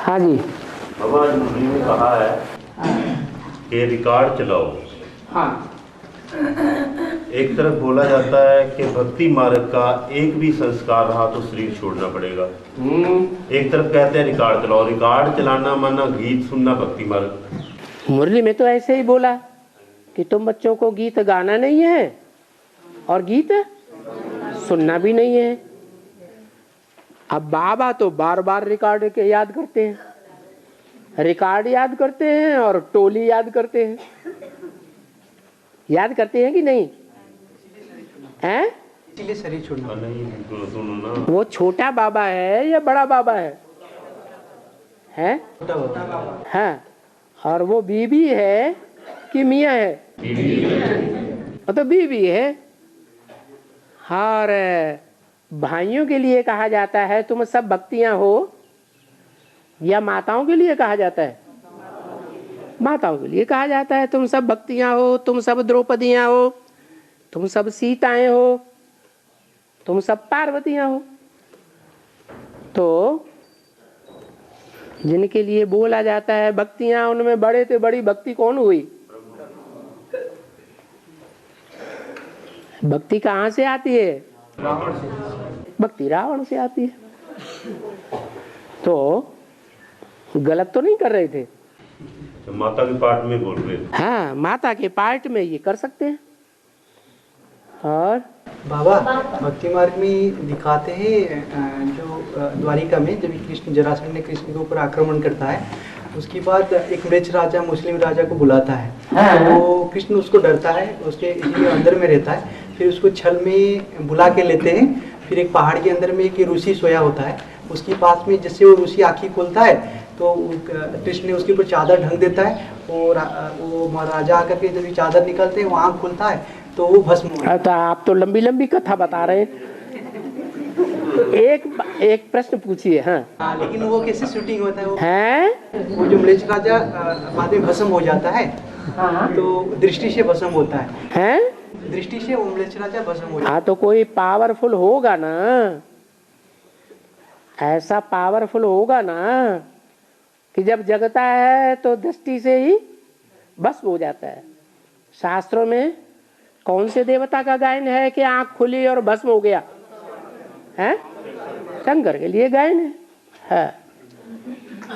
हाँ जी। बाबा आज मुरली में कहा है कि रिकॉर्ड चलाओ। हाँ। एक तरफ बोला जाता है कि भक्ति मार्ग का एक भी संस्कार रहा तो शरीर छोड़ना पड़ेगा। एक तरफ कहते हैं रिकॉर्ड चलाओ। रिकॉर्ड चलाना माना गीत सुनना भक्ति मार्ग। मुरली में तो ऐसे ही बोला कि तुम बच्चों को गीत गाना नहीं है और गीत सुनना भी नहीं है। अब बाबा तो बार बार रिकॉर्ड के याद करते हैं, रिकॉर्ड याद करते हैं और टोली याद करते हैं। याद करते हैं कि नहीं हैं? इसीलिए शरीर छोड़ना। नहीं सुनो ना, वो छोटा बाबा है या बड़ा बाबा है? हैं? छोटा बाबा। हाँ। और वो बीबी है कि मियाँ है? वो तो बीबी है। और भाइयों के लिए कहा जाता है तुम सब भक्तियां हो, या माताओं के लिए कहा जाता है? माताओं के लिए कहा जाता है तुम सब भक्तियां हो, तुम सब द्रौपदियां हो, तुम सब सीताएं हो, तुम सब पार्वतियां हो। तो जिनके लिए बोला जाता है भक्तियां, उनमें बड़े से बड़ी भक्ति कौन हुई? भक्ति कहाँ से आती है? रावण से। भक्ति रावण से आती है। तो गलत तो नहीं कर रहे थे। तो माता के पार्ट में बोल रहे थे। हाँ, माता के पार्ट में ये कर सकते हैं। और बाबा भक्ति मार्ग में दिखाते हैं जो द्वारिका में जब कृष्ण जरासंध ने कृष्ण के ऊपर आक्रमण करता है, उसके बाद एक मृच राजा मुस्लिम राजा को बुलाता है। वो कृष्ण उसको डरता है, उसके इसीलिए अंदर में रहता है। फिर उसको छल में बुला के लेते हैं। फिर एक पहाड़ के अंदर में एक ऋषि सोया होता है, उसके पास में जिससे वो ऋषि आँखें खोलता है तो कृष्ण ने उसके ऊपर चादर ढक देता है और वो राजा आकर के जब चादर निकलते हैं वो आँख खुलता है तो वो भस्म हो जाता है। तो आप तो लंबी लंबी कथा बता रहे हैं। एक प्रश्न पूछिए। हाँ, लेकिन वो कैसे शूटिंग होता है? हैं? वो जो म्लेच्छ राजा बाद में भस्म हो जाता है तो दृष्टि से भस्म होता है। हैं? दृष्टि से वो म्लेच्छ राजा भस्म हो जाता है। हाँ, तो कोई पावरफुल होगा ना, ऐसा पावरफुल होगा ना कि जब जगता है तो दृष्टि से ही भस्म हो जाता है। शास्त्रों में कौन से देवता का गायन है कि आंख खुली और भस्म हो गया? हैं? शंकर के लिए गायन है।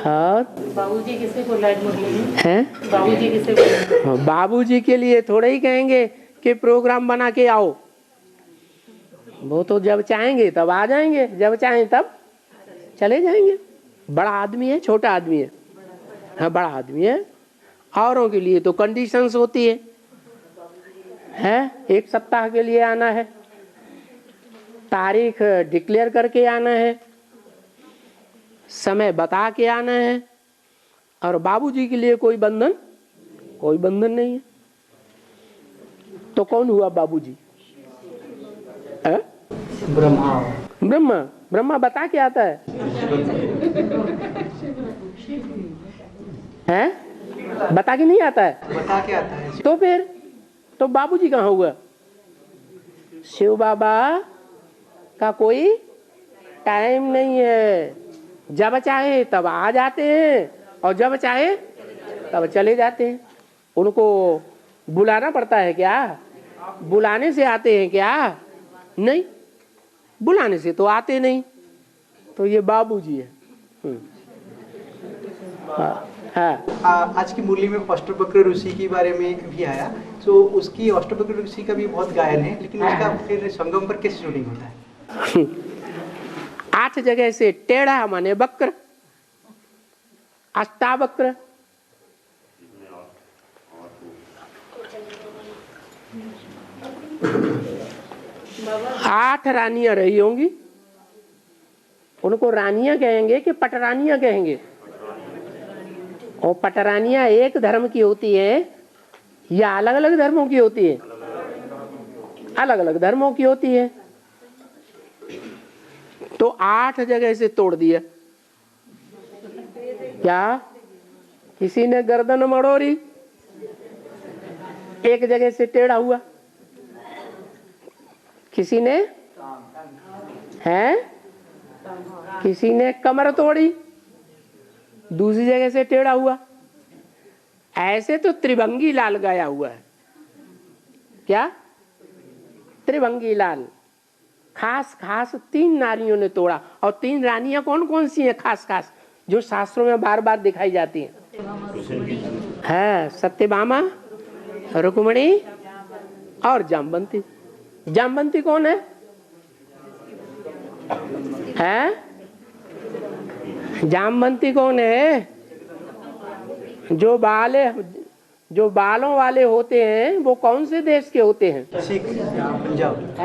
और बाबूजी किसे बोला हैं? बाबूजी किसे बोला? बाबूजी के लिए थोड़े ही कहेंगे कि प्रोग्राम बना के आओ। वो तो जब चाहेंगे तब आ जाएंगे, जब चाहें तब चले जाएंगे। बड़ा आदमी है, छोटा आदमी है? हाँ, बड़ा आदमी है। औरों के लिए तो कंडीशंस होती है। एक सप्ताह के लिए आना है, तारीख डिक्लेयर करके आना है, समय बता के आना है। और बाबूजी के लिए कोई बंधन नहीं है। तो कौन हुआ बाबूजी? ब्रह्मा बता के आता है। हैं? बता के नहीं आता है? बता के आता है। तो फिर तो बाबूजी कहाँ हुआ? शिव बाबा का कोई टाइम नहीं है। जब चाहे तब आ जाते हैं और जब चाहे तब चले जाते हैं। उनको बुलाना पड़ता है क्या? बुलाने से आते हैं क्या? नहीं, बुलाने से तो आते नहीं। तो ये बाबूजी है। हाँ। आज की मुरली में अष्टवक्र ऋषि के बारे में भी आया, तो उसकी अष्टवक्र ऋषि का भी बहुत गायन है, लेकिन उसका फिर संगम पर कैसे शूटिंग होता है? 8 जगह से टेढ़ा माने वक्र, अष्टावक्र। आठ रानियां रही होंगी, उनको रानियां कहेंगे कि पटरानियां कहेंगे? और पटरानियां एक धर्म की होती है या अलग अलग धर्मों की होती है? अलग अलग धर्मों की होती है। तो 8 जगह से तोड़ दिया। क्या किसी ने गर्दन मड़ोरी, एक जगह से टेढ़ा हुआ? किसी ने किसी ने कमर तोड़ी, दूसरी जगह से टेढ़ा हुआ। ऐसे तो त्रिभंगी लाल गाया हुआ है। क्या? त्रिभंगी लाल। खास खास 3 नारियों ने तोड़ा। और 3 रानियां कौन कौन सी हैं खास खास, जो शास्त्रों में बार बार दिखाई जाती हैं? है सत्यभामा, रुक्मिणी और जामवंती। जामवंती कौन है? जामवंती कौन है? जो बालों वाले होते हैं वो कौन से देश के होते हैं? सिख, पंजाब।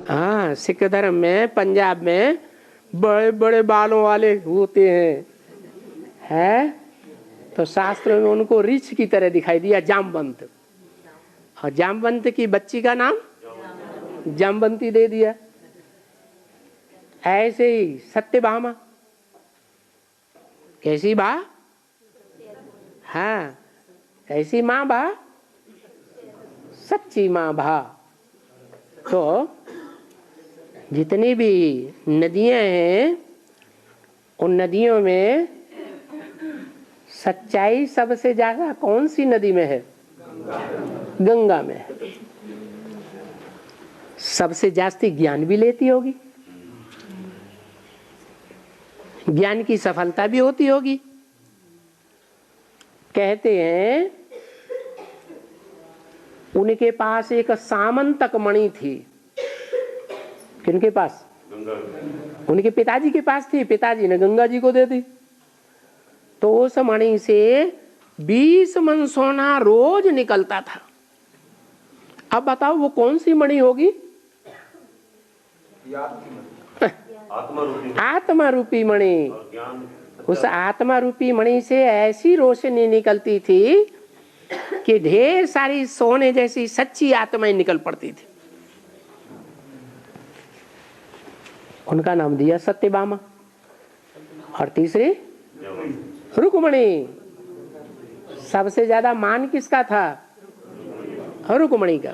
हाँ, सिख धर्म में पंजाब में बड़े बड़े बालों वाले होते हैं। तो शास्त्रों में उनको ऋष की तरह दिखाई दिया, जामवंत। और जामवंत की बच्ची का नाम जामवंती दे दिया। ऐसे ही सत्यभामा कैसी बा? हाँ, कैसी माँ बा? सच्ची माँ बा। तो जितनी भी नदियां हैं उन नदियों में सच्चाई सबसे ज्यादा कौन सी नदी में है? गंगा में है। सबसे जास्ती ज्ञान भी लेती होगी, ज्ञान की सफलता भी होती होगी। कहते हैं उनके पास एक सामंतक मणि थी। किनके पास? उनके पिताजी के पास थी। पिताजी ने गंगा जी को दे दी। तो उस मणि से 20 मन सोना रोज निकलता था। अब बताओ वो कौन सी मणि होगी? आत्मा रूपी मणि। उस आत्मा रूपी मणि से ऐसी रोशनी निकलती थी कि ढेर सारी सोने जैसी सच्ची आत्माएं निकल पड़ती थी। उनका नाम दिया सत्यभामा। और तीसरी रुक्मिणी। सबसे ज्यादा मान किसका था? रुक्मिणी का।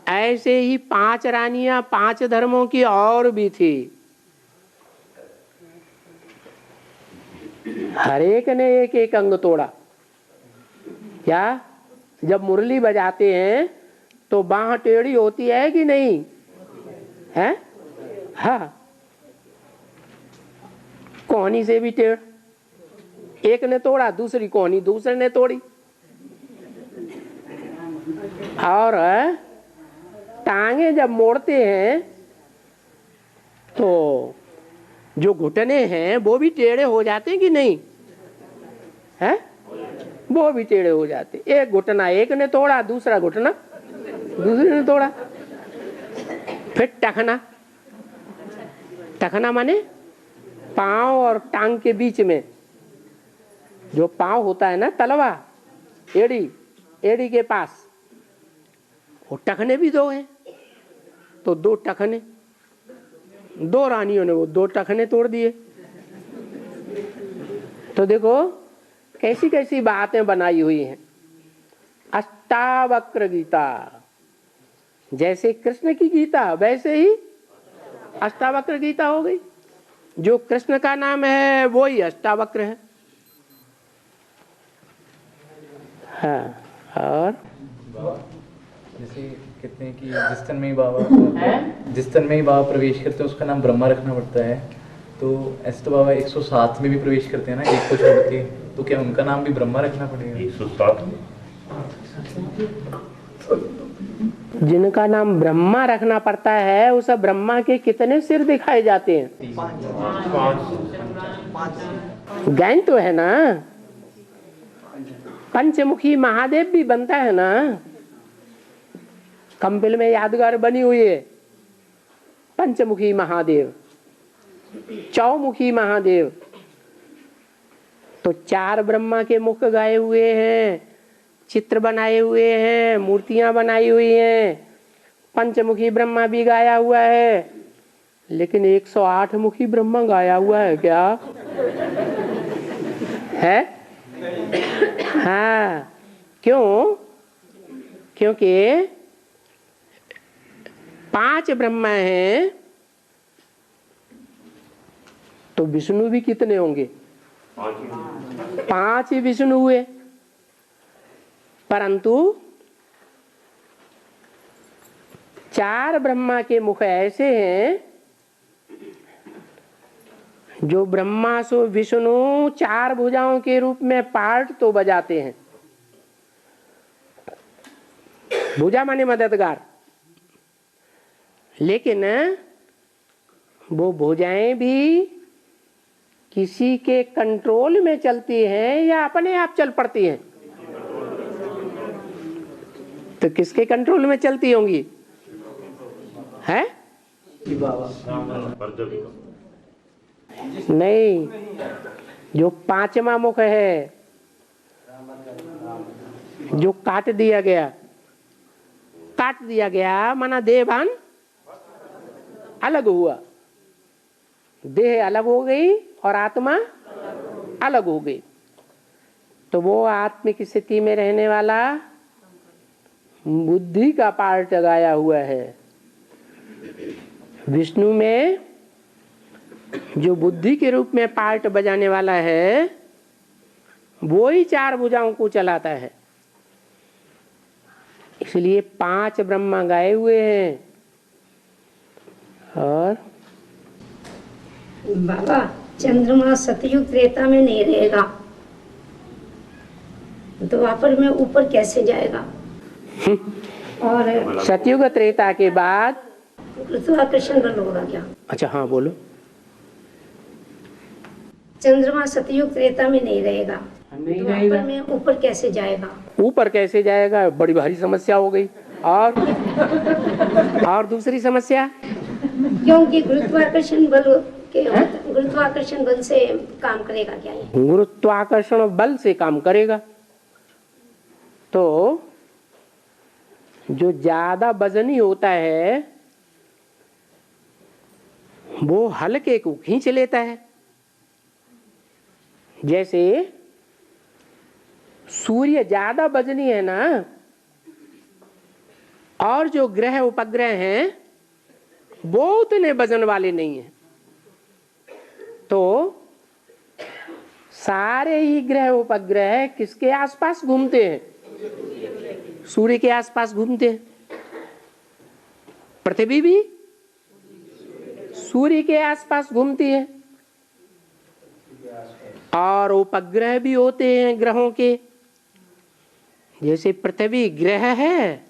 ऐसे ही 5 रानियां 5 धर्मों की और भी थी। हर एक ने एक एक अंग तोड़ा। क्या? जब मुरली बजाते हैं तो बाह टेढ़ी होती है कि नहीं है? हाँ, कोहनी से भी टेढ़। एक ने तोड़ा, दूसरी कोहनी दूसरे ने तोड़ी। और टांगे जब मोड़ते हैं तो जो घुटने हैं वो भी टेढ़े हो जाते हैं कि नहीं है? वो भी टेढ़े हो जाते। एक घुटना एक ने तोड़ा, दूसरा घुटना दूसरे ने तोड़ा। फिर टखना। टखना माने पांव और टांग के बीच में जो पांव होता है ना, तलवा, एड़ी के पास, वो टखने भी 2 हैं। तो 2 टखने, 2 रानियों ने वो 2 टखने तोड़ दिए। तो देखो कैसी कैसी बातें बनाई हुई हैं। अष्टावक्र गीता, जैसे कृष्ण की गीता वैसे ही अष्टावक्र गीता हो गई। जो कृष्ण का नाम है वो ही अष्टावक्र है। हाँ, और जैसे कहते हैं कि जिस तन में ही बाबा प्रवेश करते हैं उसका नाम ब्रह्मा रखना पड़ता है। तो ऐसे तो बाबा 107 में भी प्रवेश करते हैं ना, एक को छोड़ के, तो क्या उनका नाम भी ब्रह्मा रखना पड़ेगा? 107 में जिनका नाम ब्रह्मा रखना पड़ता है उस ब्रह्मा के कितने सिर दिखाए जाते हैं? 5 गैन तो है ना। पंचमुखी महादेव भी बनता है ना। कंपिल में यादगार बनी हुई है पंचमुखी महादेव, चौमुखी महादेव। तो 4 ब्रह्मा के मुख गाए हुए हैं, चित्र बनाए हुए हैं, मूर्तियां बनाई हुई हैं। पंचमुखी ब्रह्मा भी गाया हुआ है, लेकिन 108 मुखी ब्रह्मा गाया हुआ है क्या है? हाँ, क्यों? क्योंकि 5 ब्रह्मा हैं तो विष्णु भी कितने होंगे? 5 ही विष्णु हुए। परंतु 4 ब्रह्मा के मुख ऐसे हैं जो ब्रह्मा सो विष्णु 4 भुजाओं के रूप में पार्ट तो बजाते हैं। भुजा माने मददगार, लेकिन वो भुजाएं भी किसी के कंट्रोल में चलती हैं या अपने आप चल पड़ती हैं? तो किसके कंट्रोल में चलती होंगी? है नहीं, जो 5वां मुख है जो काट दिया गया माना देहभान अलग हुआ, देह अलग हो गई और आत्मा अलग हो गई। तो वो आत्मिक स्थिति में रहने वाला बुद्धि का पार्ट लगाया हुआ है। विष्णु में जो बुद्धि के रूप में पार्ट बजाने वाला है वो ही 4 भुजाओं को चलाता है। इसलिए 5 ब्रह्मा गाए हुए हैं। और बाबा, चंद्रमा सतयुग त्रेता में नहीं रहेगा, द्वापर में ऊपर कैसे जाएगा? और सतयुग त्रेता के बाद गुरुत्वाकर्षण बल होगा क्या? अच्छा हाँ बोलो। चंद्रमा सतयुग त्रेता में नहीं रहेगा, द्वापर में ऊपर कैसे जाएगा? ऊपर कैसे जाएगा? बड़ी भारी समस्या हो गई। और दूसरी समस्या, क्योंकि गुरुत्वाकर्षण बल से काम करेगा क्या ये? गुरुत्वाकर्षण बल से काम करेगा। तो जो ज्यादा वजनी होता है वो हल्के को खींच लेता है। जैसे सूर्य ज्यादा वजनी है ना, और जो ग्रह उपग्रह हैं वो उतने वजन वाले नहीं हैं। तो सारे ही ग्रह उपग्रह किसके आसपास घूमते हैं? सूर्य के आसपास घूमते हैं। पृथ्वी भी सूर्य के आसपास घूमती है। और उपग्रह भी होते हैं ग्रहों के। जैसे पृथ्वी ग्रह है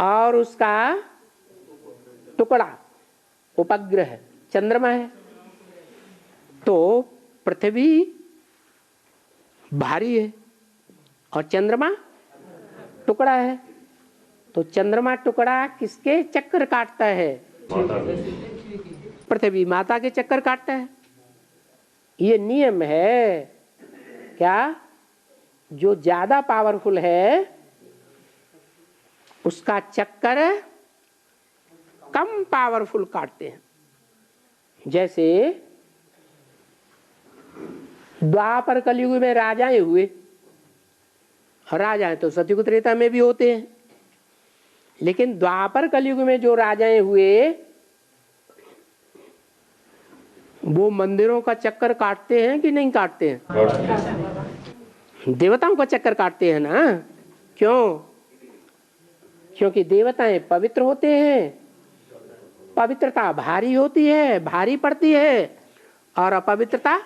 और उसका टुकड़ा उपग्रह चंद्रमा है। तो पृथ्वी भारी है और चंद्रमा टुकड़ा है। तो चंद्रमा टुकड़ा किसके चक्कर काटता है? पृथ्वी माता के चक्कर काटता है। ये नियम है क्या? जो ज्यादा पावरफुल है उसका चक्कर कम पावरफुल काटते हैं। जैसे द्वापर कलयुग में राजाएं हुए, राजाएं तो सतयुग त्रेता में भी होते हैं, लेकिन द्वापर कलयुग में जो राजाएं हुए वो मंदिरों का चक्कर काटते हैं कि नहीं काटते हैं? देवताओं का चक्कर काटते हैं ना। क्यों? क्योंकि देवताएं पवित्र होते हैं, पवित्रता भारी होती है, भारी पड़ती है, और अपवित्रता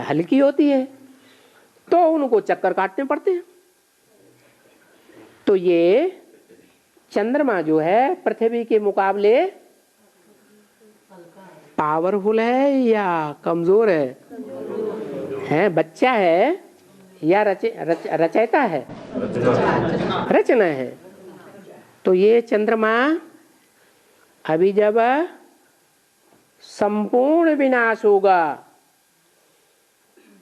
हल्की होती है, तो उनको चक्कर काटने पड़ते हैं। तो ये चंद्रमा जो है पृथ्वी के मुकाबले पावरफुल है या कमजोर है? बच्चा है या रचयिता है? रचना है। तो ये चंद्रमा अभी जब संपूर्ण विनाश होगा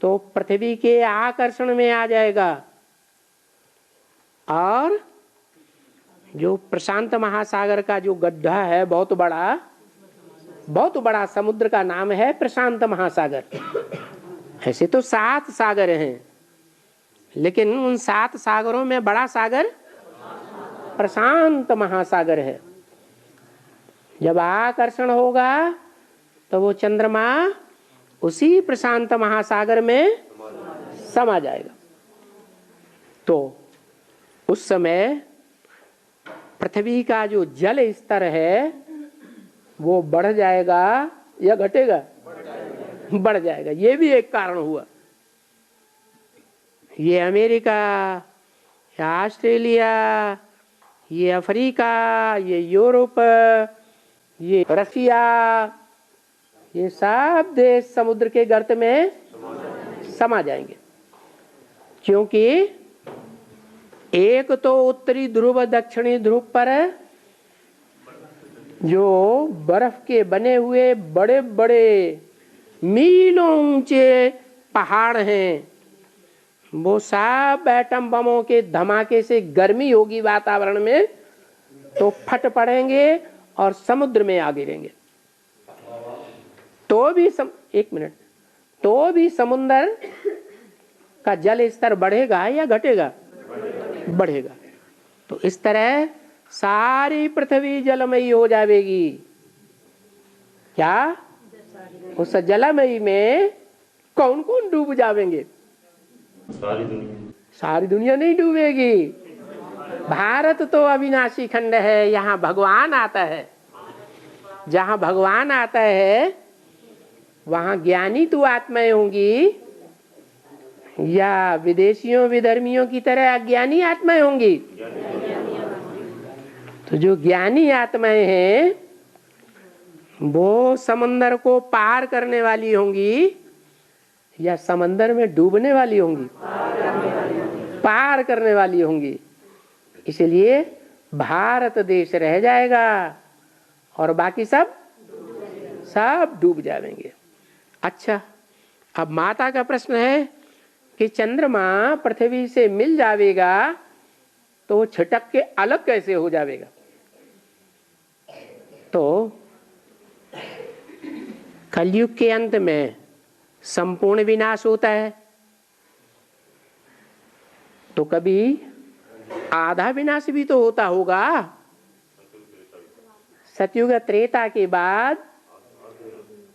तो पृथ्वी के आकर्षण में आ जाएगा। और जो प्रशांत महासागर का जो गड्ढा है, बहुत बड़ा समुद्र का नाम है प्रशांत महासागर। ऐसे तो 7 सागर हैं, लेकिन उन 7 सागरों में बड़ा सागर प्रशांत महासागर है। जब आकर्षण होगा तो वो चंद्रमा उसी प्रशांत महासागर में समा जाएगा। तो उस समय पृथ्वी का जो जल स्तर है वो बढ़ जाएगा या घटेगा? बढ़ जाएगा। ये भी एक कारण हुआ। ये अमेरिका, या ऑस्ट्रेलिया, ये अफ्रीका, ये यूरोप, ये रसिया, ये सब देश समुद्र के गर्त में समा जाएंगे। क्योंकि एक तो उत्तरी ध्रुव दक्षिणी ध्रुव पर जो बर्फ के बने हुए बड़े बड़े मीलों ऊंचे पहाड़ हैं, वो सब एटम बमों के धमाके से गर्मी होगी वातावरण में, तो फट पड़ेंगे और समुद्र में आ गिरेंगे। तो भी तो भी समुद्र का जल स्तर बढ़ेगा या घटेगा? बढ़ेगा। तो इस तरह सारी पृथ्वी जलमयी हो जाएगी। क्या उस जलमयी में कौन कौन डूब जाएंगे? सारी दुनिया नहीं डूबेगी। भारत तो अविनाशी खंड है, यहाँ भगवान आता है। जहाँ भगवान आता है वहाँ ज्ञानी तो आत्माएं होंगी या विदेशियों विधर्मियों की तरह अज्ञानी आत्माएं होंगी? तो जो ज्ञानी आत्माएं हैं वो समंदर को पार करने वाली होंगी या समंदर में डूबने वाली होंगी? पार करने वाली होंगी। इसलिए भारत देश रह जाएगा और बाकी सब डूब जाएंगे। अच्छा, अब माता का प्रश्न है कि चंद्रमा पृथ्वी से मिल जाएगा तो वो छिटक के अलग कैसे हो जाएगा? तो कलयुग के अंत में संपूर्ण विनाश होता है, तो कभी आधा विनाश भी तो होता होगा। सतयुग त्रेता के बाद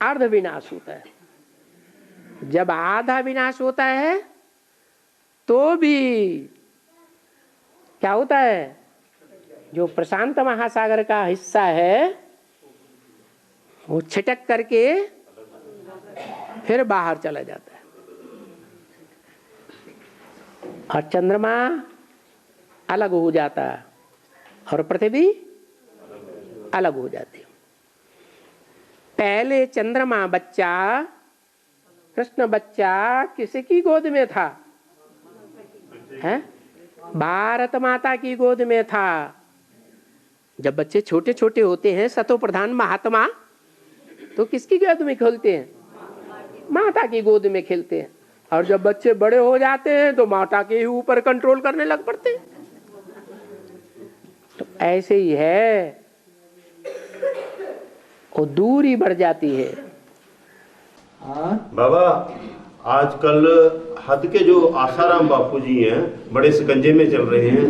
अर्ध विनाश होता है। जब आधा विनाश होता है तो भी क्या होता है? जो प्रशांत महासागर का हिस्सा है वो छिटक करके फिर बाहर चला जाता है और चंद्रमा अलग हो जाता है और पृथ्वी अलग हो जाती है। पहले चंद्रमा बच्चा, कृष्ण बच्चा किसकी गोद में था? है? भारत माता की गोद में था। जब बच्चे छोटे छोटे होते हैं, सतो प्रधान महात्मा, तो किसकी गोद में खेलते हैं? माता की गोद में खेलते हैं। और जब बच्चे बड़े हो जाते हैं तो माता के ही ऊपर कंट्रोल करने लग पड़ते हैं। तो ऐसे ही है, वो दूरी बढ़ जाती है। बाबा, आजकल हद के जो आसाराम बापू जी हैं बड़े शिकंजे में चल रहे हैं।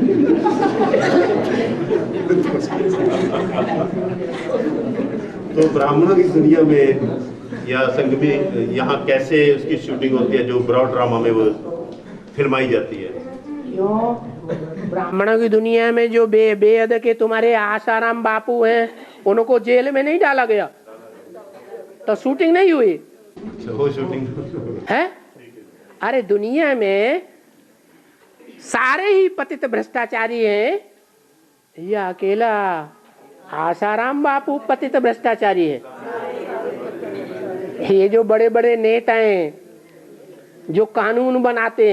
तो ब्राह्मणों की दुनिया में या संघ में यहाँ कैसे उसकी शूटिंग होती है, जो ब्रॉड ड्रामा में वो फिल्माई जाती है? ब्राह्मणों की दुनिया में जो बेअद के तुम्हारे आसाराम बापू हैं, उनको जेल में नहीं डाला गया तो शूटिंग नहीं हुई? वो शूटिंग है। अरे दुनिया में सारे ही पतित भ्रष्टाचारी हैं या अकेला आसाराम बापू पतित भ्रष्टाचारी है? ये जो बड़े बड़े नेता हैं, जो कानून बनाते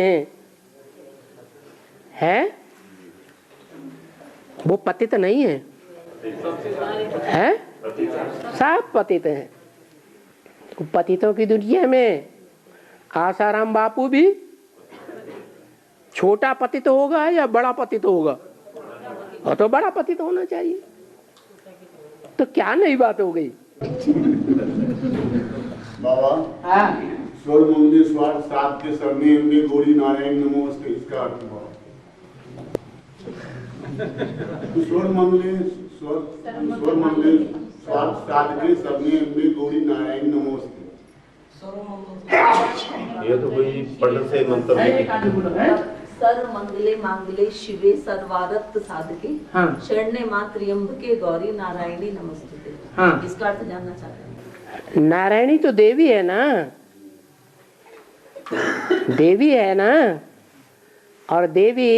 हैं, वो पतित नहीं है? सब पतित हैं। तो पतितों की दुनिया में आसाराम बापू भी छोटा पतित होगा या बड़ा पतित होगा? और तो बड़ा पतित होना चाहिए। तो क्या नई बात हो गई? बाबा, स्वर मंदिर स्वर सात के सरने में गौरी नारायण नमोस्ते, इसका अर्थ बाबा। स्वर मंदिर स्वार्थ साधके सबने अम्बे गौरी नारायण नमोस्ते। ये तो कोई पंडित से मंत्र सर्व मंगले मांगले शिवे सर्वारत साधके शरण्य मां त्र्यंबके गौरी नारायणी नमस्ते। इसका अर्थ जानना चाहते हैं। नारायणी तो देवी है ना, देवी है ना, और देवी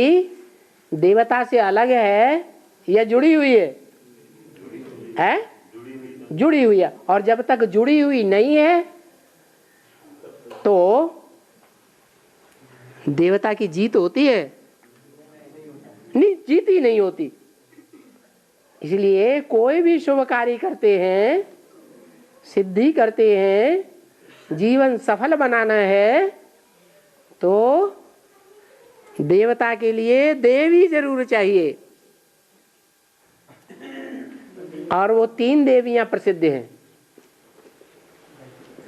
देवता से अलग है या जुड़ी हुई है? जुड़ी हुई है। और जब तक जुड़ी हुई नहीं है तो देवता की जीत होती है? नहीं, जीत ही नहीं होती। इसलिए कोई भी शुभ कार्य करते हैं, सिद्धि करते हैं, जीवन सफल बनाना है तो देवता के लिए देवी जरूर चाहिए। और वो 3 देवियां प्रसिद्ध हैं।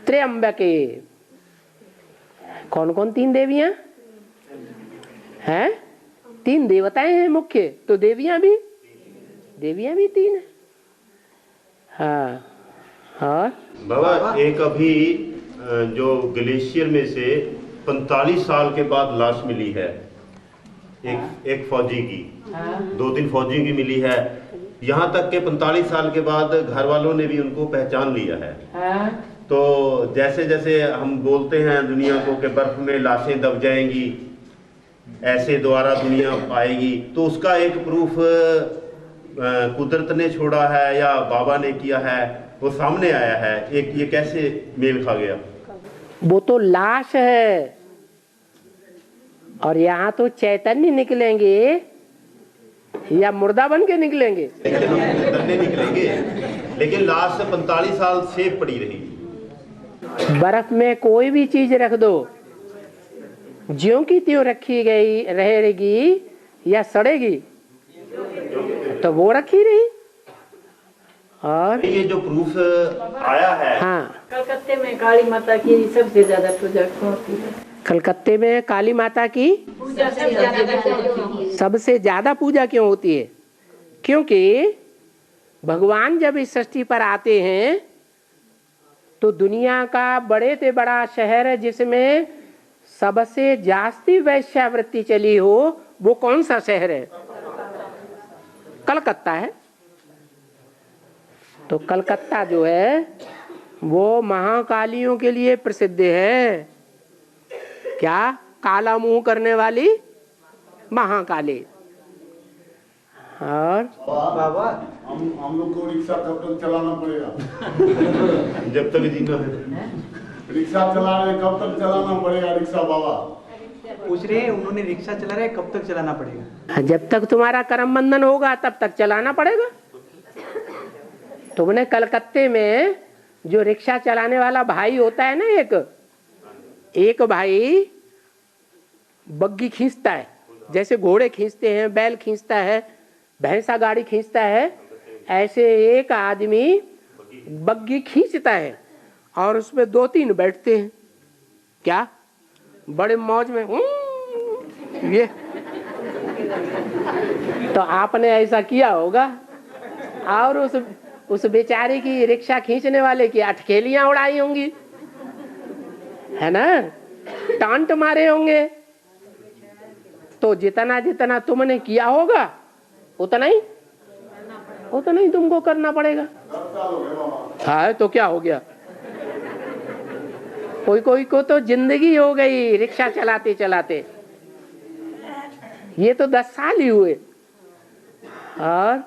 त्र्यंबके, कौन कौन 3 देवियां हैं? 3 देवताएं हैं मुख्य, तो देवियां भी 3 है। हाँ। और बाबा एक अभी जो ग्लेशियर में से 45 साल के बाद लाश मिली है, एक फौजी की, 2-3 फौजियों की मिली है। यहाँ तक के 45 साल के बाद घर वालों ने भी उनको पहचान लिया है। तो जैसे जैसे हम बोलते हैं दुनिया को कि बर्फ में लाशें दब जाएंगी, ऐसे दोबारा दुनिया आएगी, तो उसका एक प्रूफ कुदरत ने छोड़ा है या बाबा ने किया है, वो सामने आया है। एक ये कैसे मेल खा गया? वो तो लाश है और यहाँ तो चैतन्य निकलेंगे या मुर्दा बन के निकलेंगे? निकलेंगे, लेकिन लाश से 45 साल सेफ पड़ी रही। बर्फ में कोई भी चीज रख दो, ज्यों की त्यों रखी गई रहेगी या सड़ेगी? तो वो रखी रही। और ये जो प्रूफ आया है, हाँ, कलकत्ते में काली माता की सबसे ज्यादा पूजा होती है। कलकत्ते में काली माता की पूजा सबसे ज्यादा पूजा क्यों होती है? क्योंकि भगवान जब इस सृष्टि पर आते हैं तो दुनिया का बड़े से बड़ा शहर है जिसमें सबसे जास्ती वैश्यावृत्ति चली हो, वो कौन सा शहर है? कलकत्ता है। तो कलकत्ता जो है वो महाकालियों के लिए प्रसिद्ध है। क्या? काला मुंह करने वाली महाकाली। और बाबा हम लोग को रिक्शा कब तक चलाना पड़ेगा? जब तक जीना है। रिक्शा चला रहे कब तक चलाना पड़ेगा रिक्शा बाबा? पूछ रहे हैं, उन्होंने रिक्शा चला रहे कब तक चलाना पड़ेगा? जब तक तुम्हारा कर्म बंधन होगा तब तक चलाना पड़ेगा। तुमने कलकत्ते में जो रिक्शा चलाने वाला भाई होता है ना, एक भाई बग्गी खींचता है, जैसे घोड़े खींचते हैं, बैल खींचता है, भैंसा गाड़ी खींचता है, ऐसे एक आदमी बग्गी खींचता है और उसमें 2-3 बैठते हैं। क्या? बड़े मौज में ये। तो आपने ऐसा किया होगा और उस बेचारे की रिक्शा खींचने वाले की अटखेलियां उड़ाई होंगी, है ना, टांट मारे होंगे। तो जितना जितना तुमने किया होगा उतना ही तुमको करना पड़ेगा। हाँ, तो क्या हो गया? कोई को तो जिंदगी हो गई रिक्शा चलाते चलाते। ये तो 10 साल ही हुए। और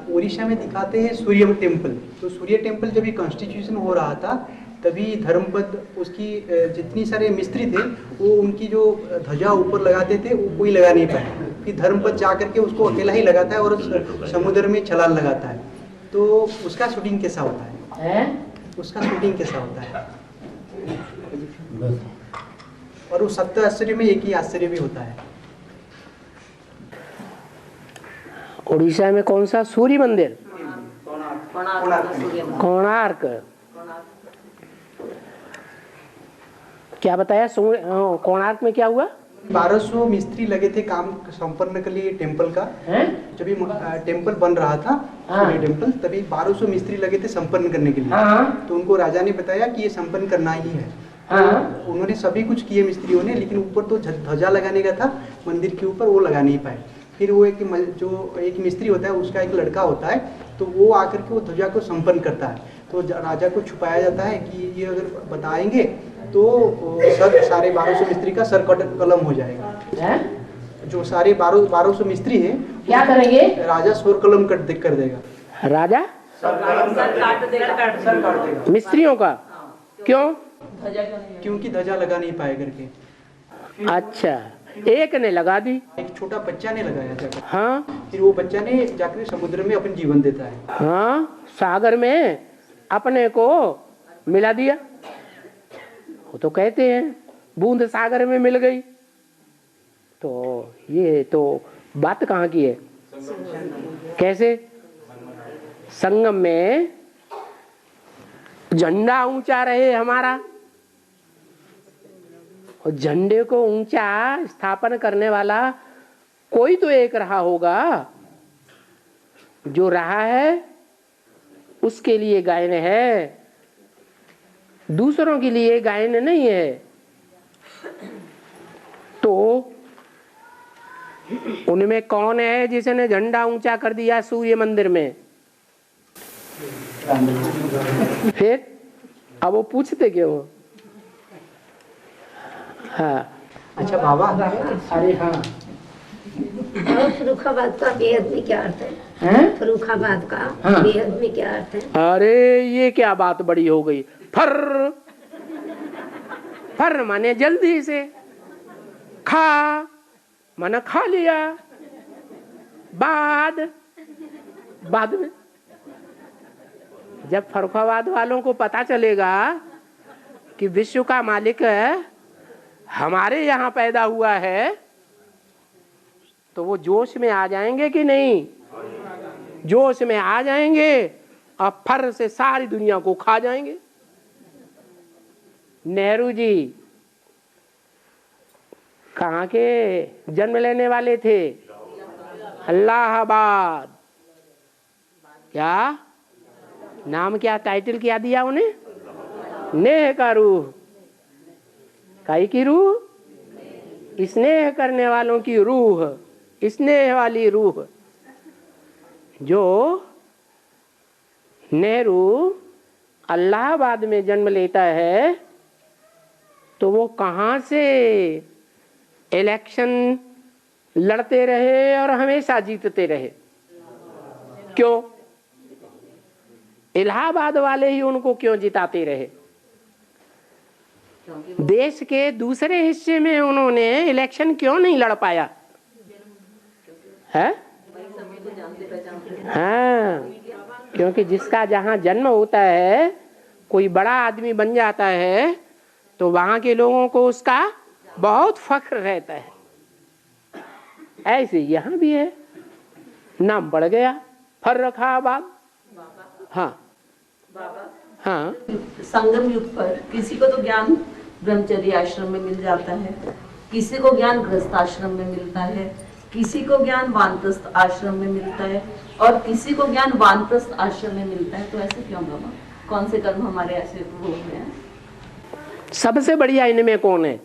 उड़ीसा में दिखाते हैं सूर्य टेम्पल। तो सूर्य टेम्पल जब ये कॉन्स्टिट्यूशन हो रहा था तभी धर्मपद उसकी जितनी सारे मिस्त्री थे वो उनकी जो ध्वजा ऊपर लगाते थे वो कोई लगा नहीं पाया। फिर धर्मपद जा करके उसको अकेला ही लगाता है और समुद्र में छलांग लगाता है। तो उसका शूटिंग कैसा होता है? उसका शूटिंग कैसा होता है? और वो 7 आश्चर्य में एक ही आश्चर्य भी होता है। उड़ीसा में कौन सा सूर्य मंदिर? कोणार्क। क्या बताया? कोणार्क में क्या हुआ? 1200 मिस्त्री लगे थे काम संपन्न के लिए टेम्पल का। जब ये टेम्पल बन रहा था सूर्य टेम्पल, तभी 1200 मिस्त्री लगे थे संपन्न करने के लिए। तो उनको राजा ने बताया कि ये संपन्न करना ही है। तो उन्होंने सभी कुछ किए मिस्त्रियों ने, लेकिन ऊपर तो ध्वजा लगाने का था मंदिर के ऊपर, वो लगा नहीं पाए। फिर वो जो एक मिस्त्री होता है उसका एक लड़का होता है, तो वो आकर के वो ध्वजा को संपन्न करता है। तो राजा को छुपाया जाता है कि ये अगर बताएंगे तो सारे 1200 मिस्त्री का सर कलम हो जाएगा। जो सारे 1200 मिस्त्री हैं क्या करेंगे? राजा स्वर कलम कर देगा। राजा सर काट देगा मिस्त्रियों का? क्यों? क्योंकि ध्वजा लगा नहीं पाए करके। अच्छा, एक ने लगा दी, एक छोटा बच्चा ने लगाया जाकर। हाँ, फिर वो बच्चा ने जाकर समुद्र में अपन जीवन देता है। हाँ, सागर में अपने को मिला दिया। वो तो कहते हैं बूंद सागर में मिल गई। तो ये तो बात कहाँ की है? कैसे? संगम में झंडा ऊंचा रहे हमारा, और झंडे को ऊंचा स्थापन करने वाला कोई तो एक रहा होगा। जो रहा है उसके लिए गायन है, दूसरों के लिए गायन नहीं है। तो उनमें कौन है जिसने झंडा ऊंचा कर दिया सूर्य मंदिर में? फिर अब वो पूछते क्यों? हाँ, अच्छा बाबा, अरे हाँ, और फर्रुखाबाद का बेहद में क्या अर्थ है? फर्रुखाबाद का बेहद में क्या अर्थ है? अरे ये क्या बात बड़ी हो गई। फर फर माने जल्दी से, खा माने खा लिया, बाद में। जब फर्रुखाबाद वालों को पता चलेगा कि विश्व का मालिक हमारे यहाँ पैदा हुआ है, तो वो जोश में आ जाएंगे कि नहीं? जोश में आ जाएंगे और फर से सारी दुनिया को खा जाएंगे। नेहरू जी कहाँ के जन्म लेने वाले थे? इलाहाबाद। क्या नाम, क्या टाइटल क्या दिया उन्हें? नेह का रूह। काई की रूह? स्नेह करने वालों की रूह, स्नेह वाली रूह। जो नेहरू इलाहाबाद में जन्म लेता है, तो वो कहाँ से इलेक्शन लड़ते रहे और हमेशा जीतते रहे? क्यों? इलाहाबाद वाले ही उनको क्यों जिताते रहे? देश के दूसरे हिस्से में उन्होंने इलेक्शन क्यों नहीं लड़ पाया है? हाँ, क्योंकि जिसका जहाँ जन्म होता है, कोई बड़ा आदमी बन जाता है, तो वहाँ के लोगों को उसका बहुत फख्र रहता है। ऐसे यहाँ भी है, नाम बढ़ गया फर्रुखाबाद। हाँ हाँ, संगम युग पर किसी को तो ज्ञान ब्रह्मचर्य आश्रम में मिल जाता है, किसी को ज्ञान गृहस्थ आश्रम में मिलता है, किसी को ज्ञान वानप्रस्थ आश्रम में मिलता है, और किसी को ज्ञान वानप्रस्थ आश्रम में मिलता है। तो ऐसे क्यों बाबा? कौन से कर्म हमारे ऐसे वो हैं? सबसे बढ़िया इनमें कौन है?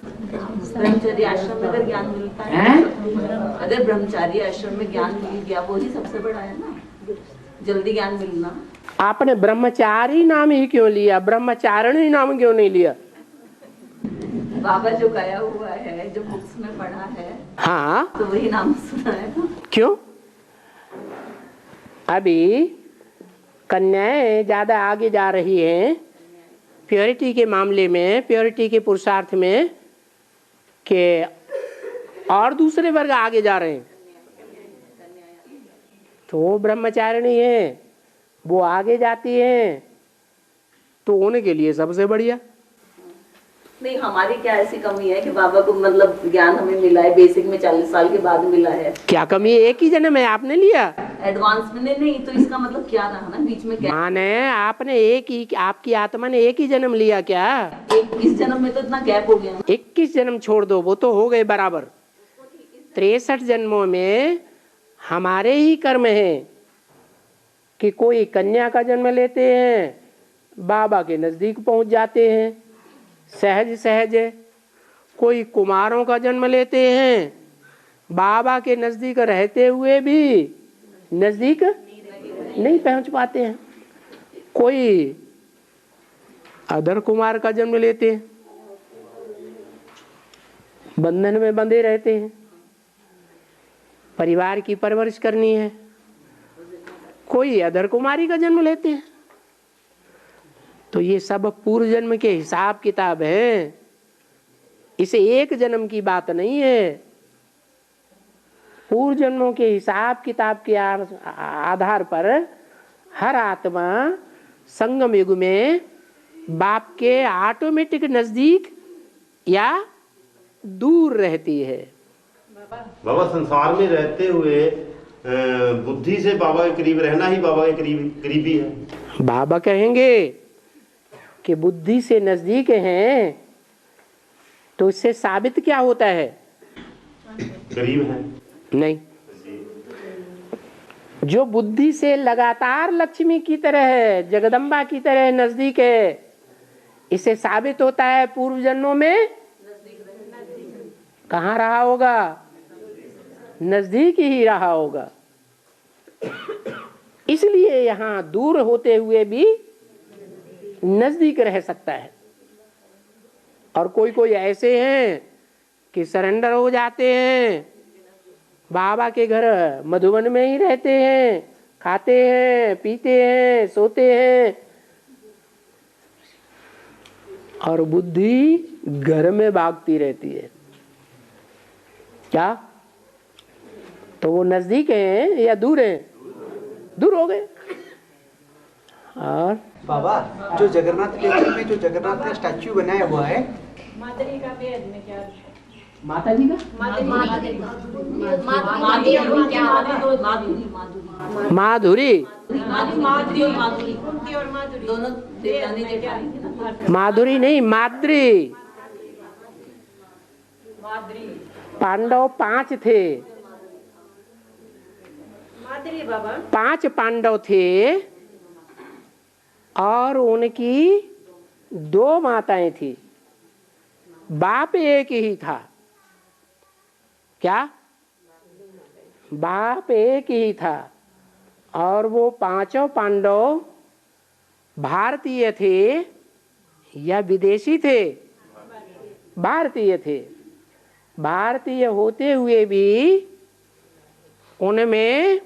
ब्रह्मचर्य आश्रम में अगर ज्ञान मिलता है, अगर ब्रह्मचारी आश्रम में ज्ञान मिल गया, वो ही सबसे बड़ा है ना, जल्दी ज्ञान मिलना। आपने ब्रह्मचारी नाम ही क्यों लिया? ब्रह्मचारिणी नाम क्यों नहीं लिया? बाबा जो गया हुआ है, जो बुक्स में पढ़ा है, हाँ, तो वही नाम सुना है ना। क्यों? अभी कन्याएं ज्यादा आगे जा रही हैं प्योरिटी के मामले में, प्योरिटी के पुरुषार्थ में, के और दूसरे वर्ग आगे जा रहे हैं। तो वो ब्रह्मचारिणी है, वो आगे जाती है, तो उनके लिए सबसे बढ़िया। नहीं, हमारी क्या ऐसी कमी है कि बाबा को मतलब ज्ञान हमें मिला है बेसिक में 40 साल के बाद मिला है? क्या कमी है? एक ही जन्म है, आपने लिया। एडवांस में नहीं, तो इसका मतलब क्या रहा ना बीच में? क्या माने आपने एक ही, आपकी आत्मा ने एक ही जन्म लिया क्या? 21 जन्म में तो इतना गैप हो गया। 21 जन्म छोड़ दो, वो तो हो गए बराबर। 63 जन्मों में हमारे ही कर्म हैं कि कोई कन्या का जन्म लेते हैं, बाबा के नजदीक पहुंच जाते हैं सहज सहज। कोई कुमारों का जन्म लेते हैं, बाबा के नजदीक रहते हुए भी नजदीक नहीं पहुंच पाते हैं। कोई अधर कुमार का जन्म लेते हैं, बंधन में बंधे रहते हैं, परिवार की परवरिश करनी है। कोई अधर कुमारी का जन्म लेते हैं। तो ये सब पूर्व जन्म के हिसाब किताब है, इसे एक जन्म की बात नहीं है। पूर्व जन्मों के हिसाब किताब के आधार पर हर आत्मा संगम युग में बाप के ऑटोमेटिक नजदीक या दूर रहती है। बाबा संसार में रहते हुए बुद्धि से बाबा के करीब रहना ही बाबा के करीबी है। बाबा कहेंगे कि बुद्धि से नजदीक हैं, तो इससे साबित क्या होता है? करीब है नहीं। जो बुद्धि से लगातार लक्ष्मी की तरह है, जगदम्बा की तरह नजदीक है, इससे साबित होता है पूर्व जन्मों में कहाँ रहा होगा? नजदीक ही रहा होगा। इसलिए यहाँ दूर होते हुए भी नजदीक रह सकता है। और कोई कोई ऐसे हैं कि सरेंडर हो जाते हैं, बाबा के घर मधुबन में ही रहते हैं, खाते हैं, पीते हैं, सोते हैं, और बुद्धि घर में भागती रहती है। क्या? तो वो नजदीक हैं या दूर हैं? दूर हो गए। और बाबा, जो जगन्नाथ टेम्पल में जो जगन्नाथ का स्टैच्यू बनाया हुआ है, माधुरी का वेद में क्या? माता जी का माधुरी माधुरी नहीं, माद्री। पांडव 5 थे, माधुरी बाबा 5 पांडव थे और उनकी 2 माताएं थी, बाप एक ही था। क्या? बाप एक ही था। और वो 5 पांडव भारतीय थे या विदेशी थे? भारतीय थे। भारतीय होते हुए भी उनमें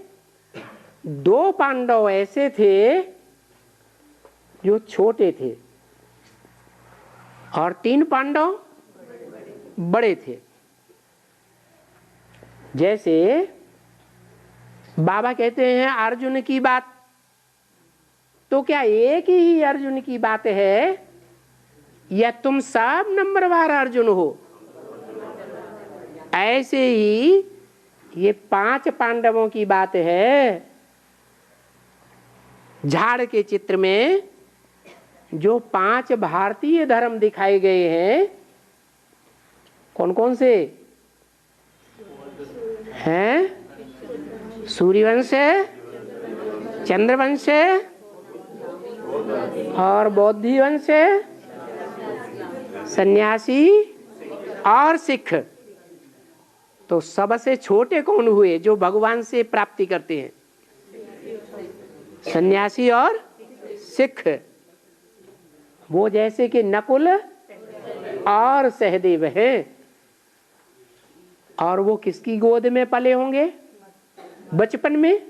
2 पांडव ऐसे थे जो छोटे थे और 3 पांडव बड़े थे। जैसे बाबा कहते हैं अर्जुन की बात, तो क्या एक ही अर्जुन की बात है या तुम सब नंबरवार अर्जुन हो? ऐसे ही ये 5 पांडवों की बात है। झाड़ के चित्र में जो 5 भारतीय धर्म दिखाए गए हैं, कौन कौन से हैं? सूर्यवंश, चंद्रवंश और बौद्धि वंश, सन्यासी और सिख। तो सबसे छोटे कौन हुए जो भगवान से प्राप्ति करते हैं? सन्यासी और सिख। वो जैसे कि नकुल और सहदेव हैं। और वो किसकी गोद में पले होंगे? बचपन में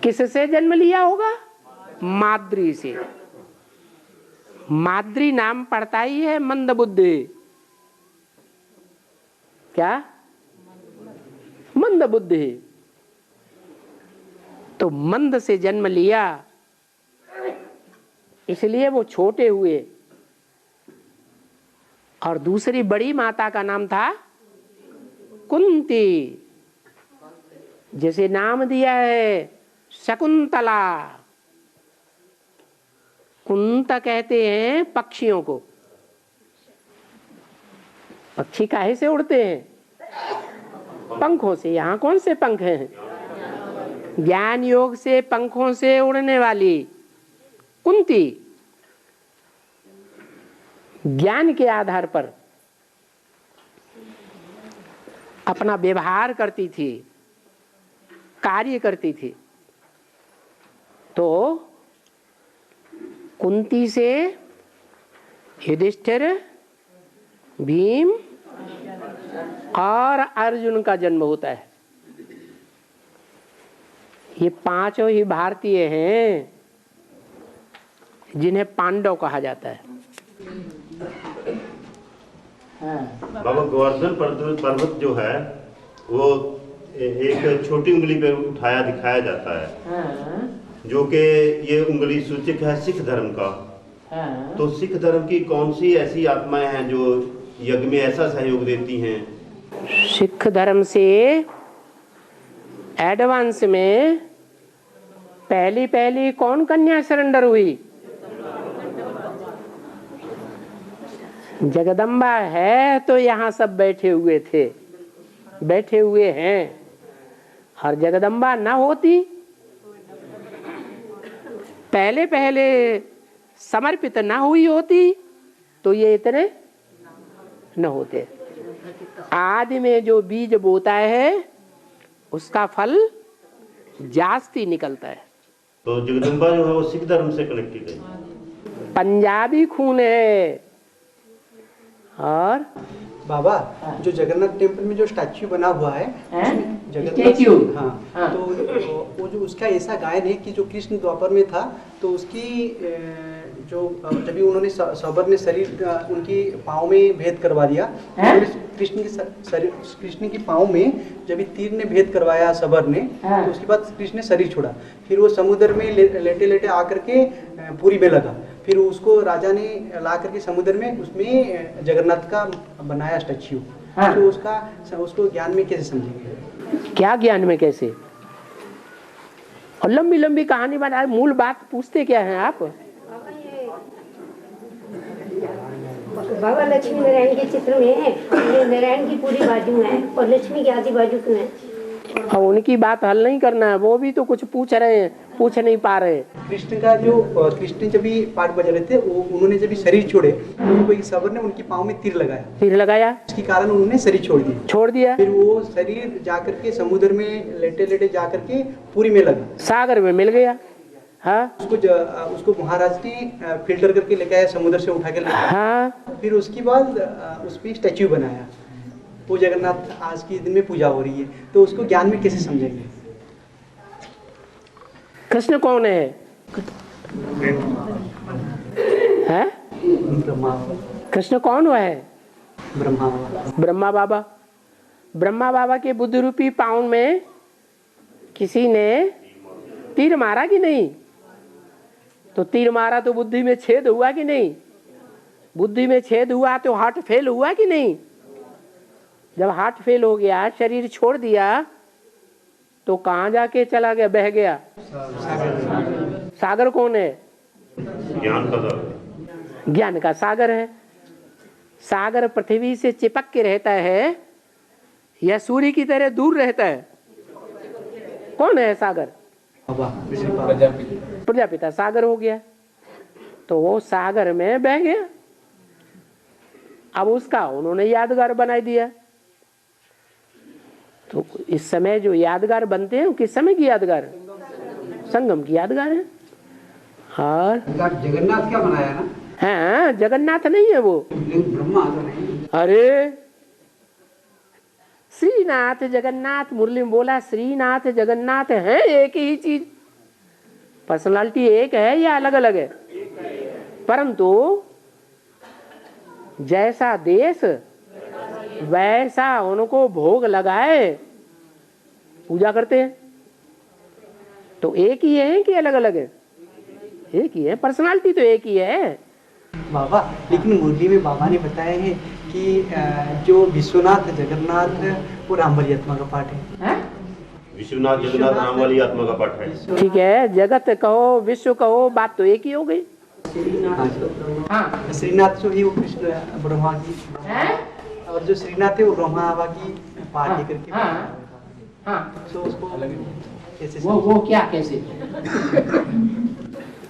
किससे जन्म लिया होगा? माद्री से। माद्री नाम पड़ता ही है मंदबुद्धि। क्या? मंदबुद्धि। तो मंद से जन्म लिया, इसलिए वो छोटे हुए। और दूसरी बड़ी माता का नाम था कुंती, जिसे नाम दिया है शकुंतला। कुंता कहते हैं पक्षियों को। पक्षी काहे से उड़ते हैं? पंखों से। यहाँ कौन से पंख हैं? ज्ञान योग से पंखों से उड़ने वाली कुंती ज्ञान के आधार पर अपना व्यवहार करती थी, कार्य करती थी। तो कुंती से युधिष्ठिर, भीम और अर्जुन का जन्म होता है। ये पांचों ही भारतीय हैं जिन्हें पांडव कहा जाता है। बाबा गोवर्धन पर्वत जो है वो एक छोटी उंगली पे उठाया दिखाया जाता है, जो कि ये उंगली सूचक है सिख धर्म का। तो सिख धर्म की कौन सी ऐसी आत्माएं हैं जो यज्ञ में ऐसा सहयोग देती हैं? सिख धर्म से एडवांस में पहली कौन कन्या सरेंडर हुई? जगदम्बा है तो यहाँ सब बैठे हुए थे, बैठे हुए हैं। और जगदम्बा ना होती, पहले समर्पित ना हुई होती तो ये इतने न होते। आदि में जो बीज बोता है उसका फल जास्ती निकलता है। तो जगदम्बा जो है वो सिख धर्म से कनेक्टेड है, पंजाबी खून है। और बाबा जो जगन्नाथ टेम्पल में जो स्टैच्यू बना हुआ है, स्टैच्यू, हाँ, तो वो जो उसका ऐसा गायन है कि जो कृष्ण द्वापर में था तो उसकी जो जब भी उन्होंने सबर ने शरीर उनकी पाँव में भेद करवा दिया, कृष्ण की पाँव में जब भी तीर ने भेद करवाया सबर ने, तो उसके बाद कृष्ण ने शरीर छोड़ा। फिर वो समुद्र में लेटे लेटे आकर के पुरी में लगा। फिर उसको राजा ने ला करके समुद्र में उसमें जगन्नाथ का बनाया स्टैच्यू। तो उसको ज्ञान में कैसे समझेंगे? क्या ज्ञान में कैसे? और लंबी लंबी कहानी बना, मूल बात पूछते क्या हैं आप? बाबा लक्ष्मी नारायण के चित्र में ये नारायण की पूरी बाजू है और लक्ष्मी की आधी बाजू क्यों है? और उनकी बात हल नहीं करना है, वो भी तो कुछ पूछ रहे हैं, पूछ नहीं पा रहे। कृष्ण का जो कृष्ण जब भी पाठ बजा रहे थे, उन्होंने जब भी शरीर छोड़े तो कोई सबर ने उनकी पाँव में तीर लगाया, इसके कारण उन्होंने शरीर छोड़ दिया। फिर वो शरीर जाकर के समुद्र में लेटे लेटे जाकर के पुरी में लगा, सागर में मिल गया। हाँ, उसको महाराज ने फिल्टर करके लेके आया, समुद्र से उठा के लेके आया। हाँ, फिर उसके बाद उसमें स्टैच्यू बनाया। वो जगन्नाथ आज के दिन में पूजा हो रही है, तो उसको ज्ञान में कैसे समझेंगे? कृष्ण कौन है? ब्रह्मा। कृष्ण कौन हुआ है? ब्रह्मा बाबा। ब्रह्मा बाबा के बुद्ध रूपी पाँव में किसी ने तीर मारा कि नहीं? तो तीर मारा तो बुद्धि में छेद हुआ कि नहीं? बुद्धि में छेद हुआ तो हार्ट फेल हुआ कि नहीं? जब हार्ट फेल हो गया, शरीर छोड़ दिया, तो कहाँ जाके चला गया? बह गया। सागर कौन है? ज्ञान का सागर। ज्ञान का सागर है। सागर पृथ्वी से चिपक के रहता है या सूर्य की तरह दूर रहता है? कौन है सागर? प्रजापिता सागर हो गया। तो वो सागर में बह गया। अब उसका उन्होंने यादगार बना दिया। तो इस समय जो यादगार बनते हैं, किस समय की यादगार? संगम की यादगार है। और जगन्नाथ क्या बनाया ना? हाँ, जगन्नाथ नहीं है वो, ब्रह्मा तो नहीं। अरे श्रीनाथ जगन्नाथ, मुरली में बोला श्रीनाथ जगन्नाथ है एक ही चीज। पर्सनालिटी एक है या अलग अलग है? परंतु जैसा देश वैसा उनको भोग लगाए पूजा करते हैं। तो एक ही है कि अलग अलग है? एक ही है, पर्सनालिटी तो एक ही है बाबा। लेकिन मुरली में बाबा ने बताया है कि जो विश्वनाथ जगन्नाथ वो राम वाली आत्मा का पाठ है। विश्वनाथ जगन्नाथ राम वाली आत्मा का पाठ है। ठीक है, जगत कहो विश्व कहो, बात तो एक ही हो गई। हाँ, श्रीनाथ जो है वो कृष्ण ब्रह्मा की और जो श्रीनाथ है वो ब्रह्मा बाबा की पाठ लेकर के। तो उसको कैसे वो क्या कैसे?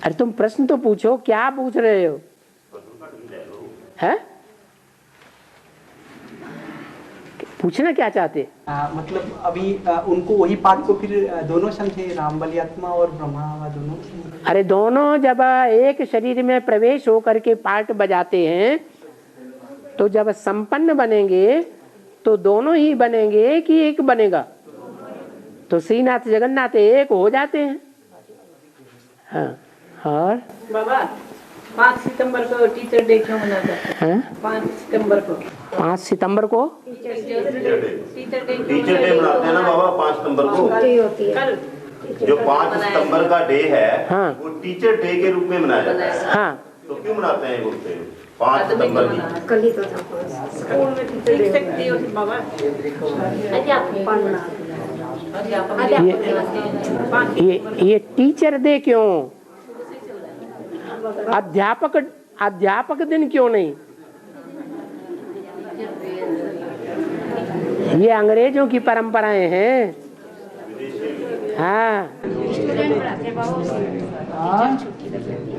अरे तुम प्रश्न तो पूछो, क्या पूछ रहे हो? है पूछना क्या चाहते? मतलब अभी उनको वही पाठ को फिर दोनों समझे, राम वाली आत्मा और ब्रह्मा दोनों। अरे दोनों जब एक शरीर में प्रवेश होकर के पार्ट बजाते हैं तो जब संपन्न बनेंगे तो दोनों ही बनेंगे कि एक बनेगा? तो श्रीनाथ जगन्नाथ एक हो जाते हैं। हाँ, और बाबा 5 सितंबर को टीचर डे क्यों मनाया जाता है? 5 सितंबर को 5 सितंबर को टीचर डे मनाते हैं ना बाबा 5 सितंबर को। होती है। कल जो 5 सितंबर का डे है हाँ। वो टीचर डे के रूप में मनाया जाता है। हाँ, तो क्यों मनाते हैं बोलते हैं 5 सितंबर की? कल ही तो था। स्कूल में टीचर डे होती बाबा। ये टीचर डे क्यों? अध्यापक दिन क्यों नहीं? ये अंग्रेजों की परंपराएं हैं। हाँ,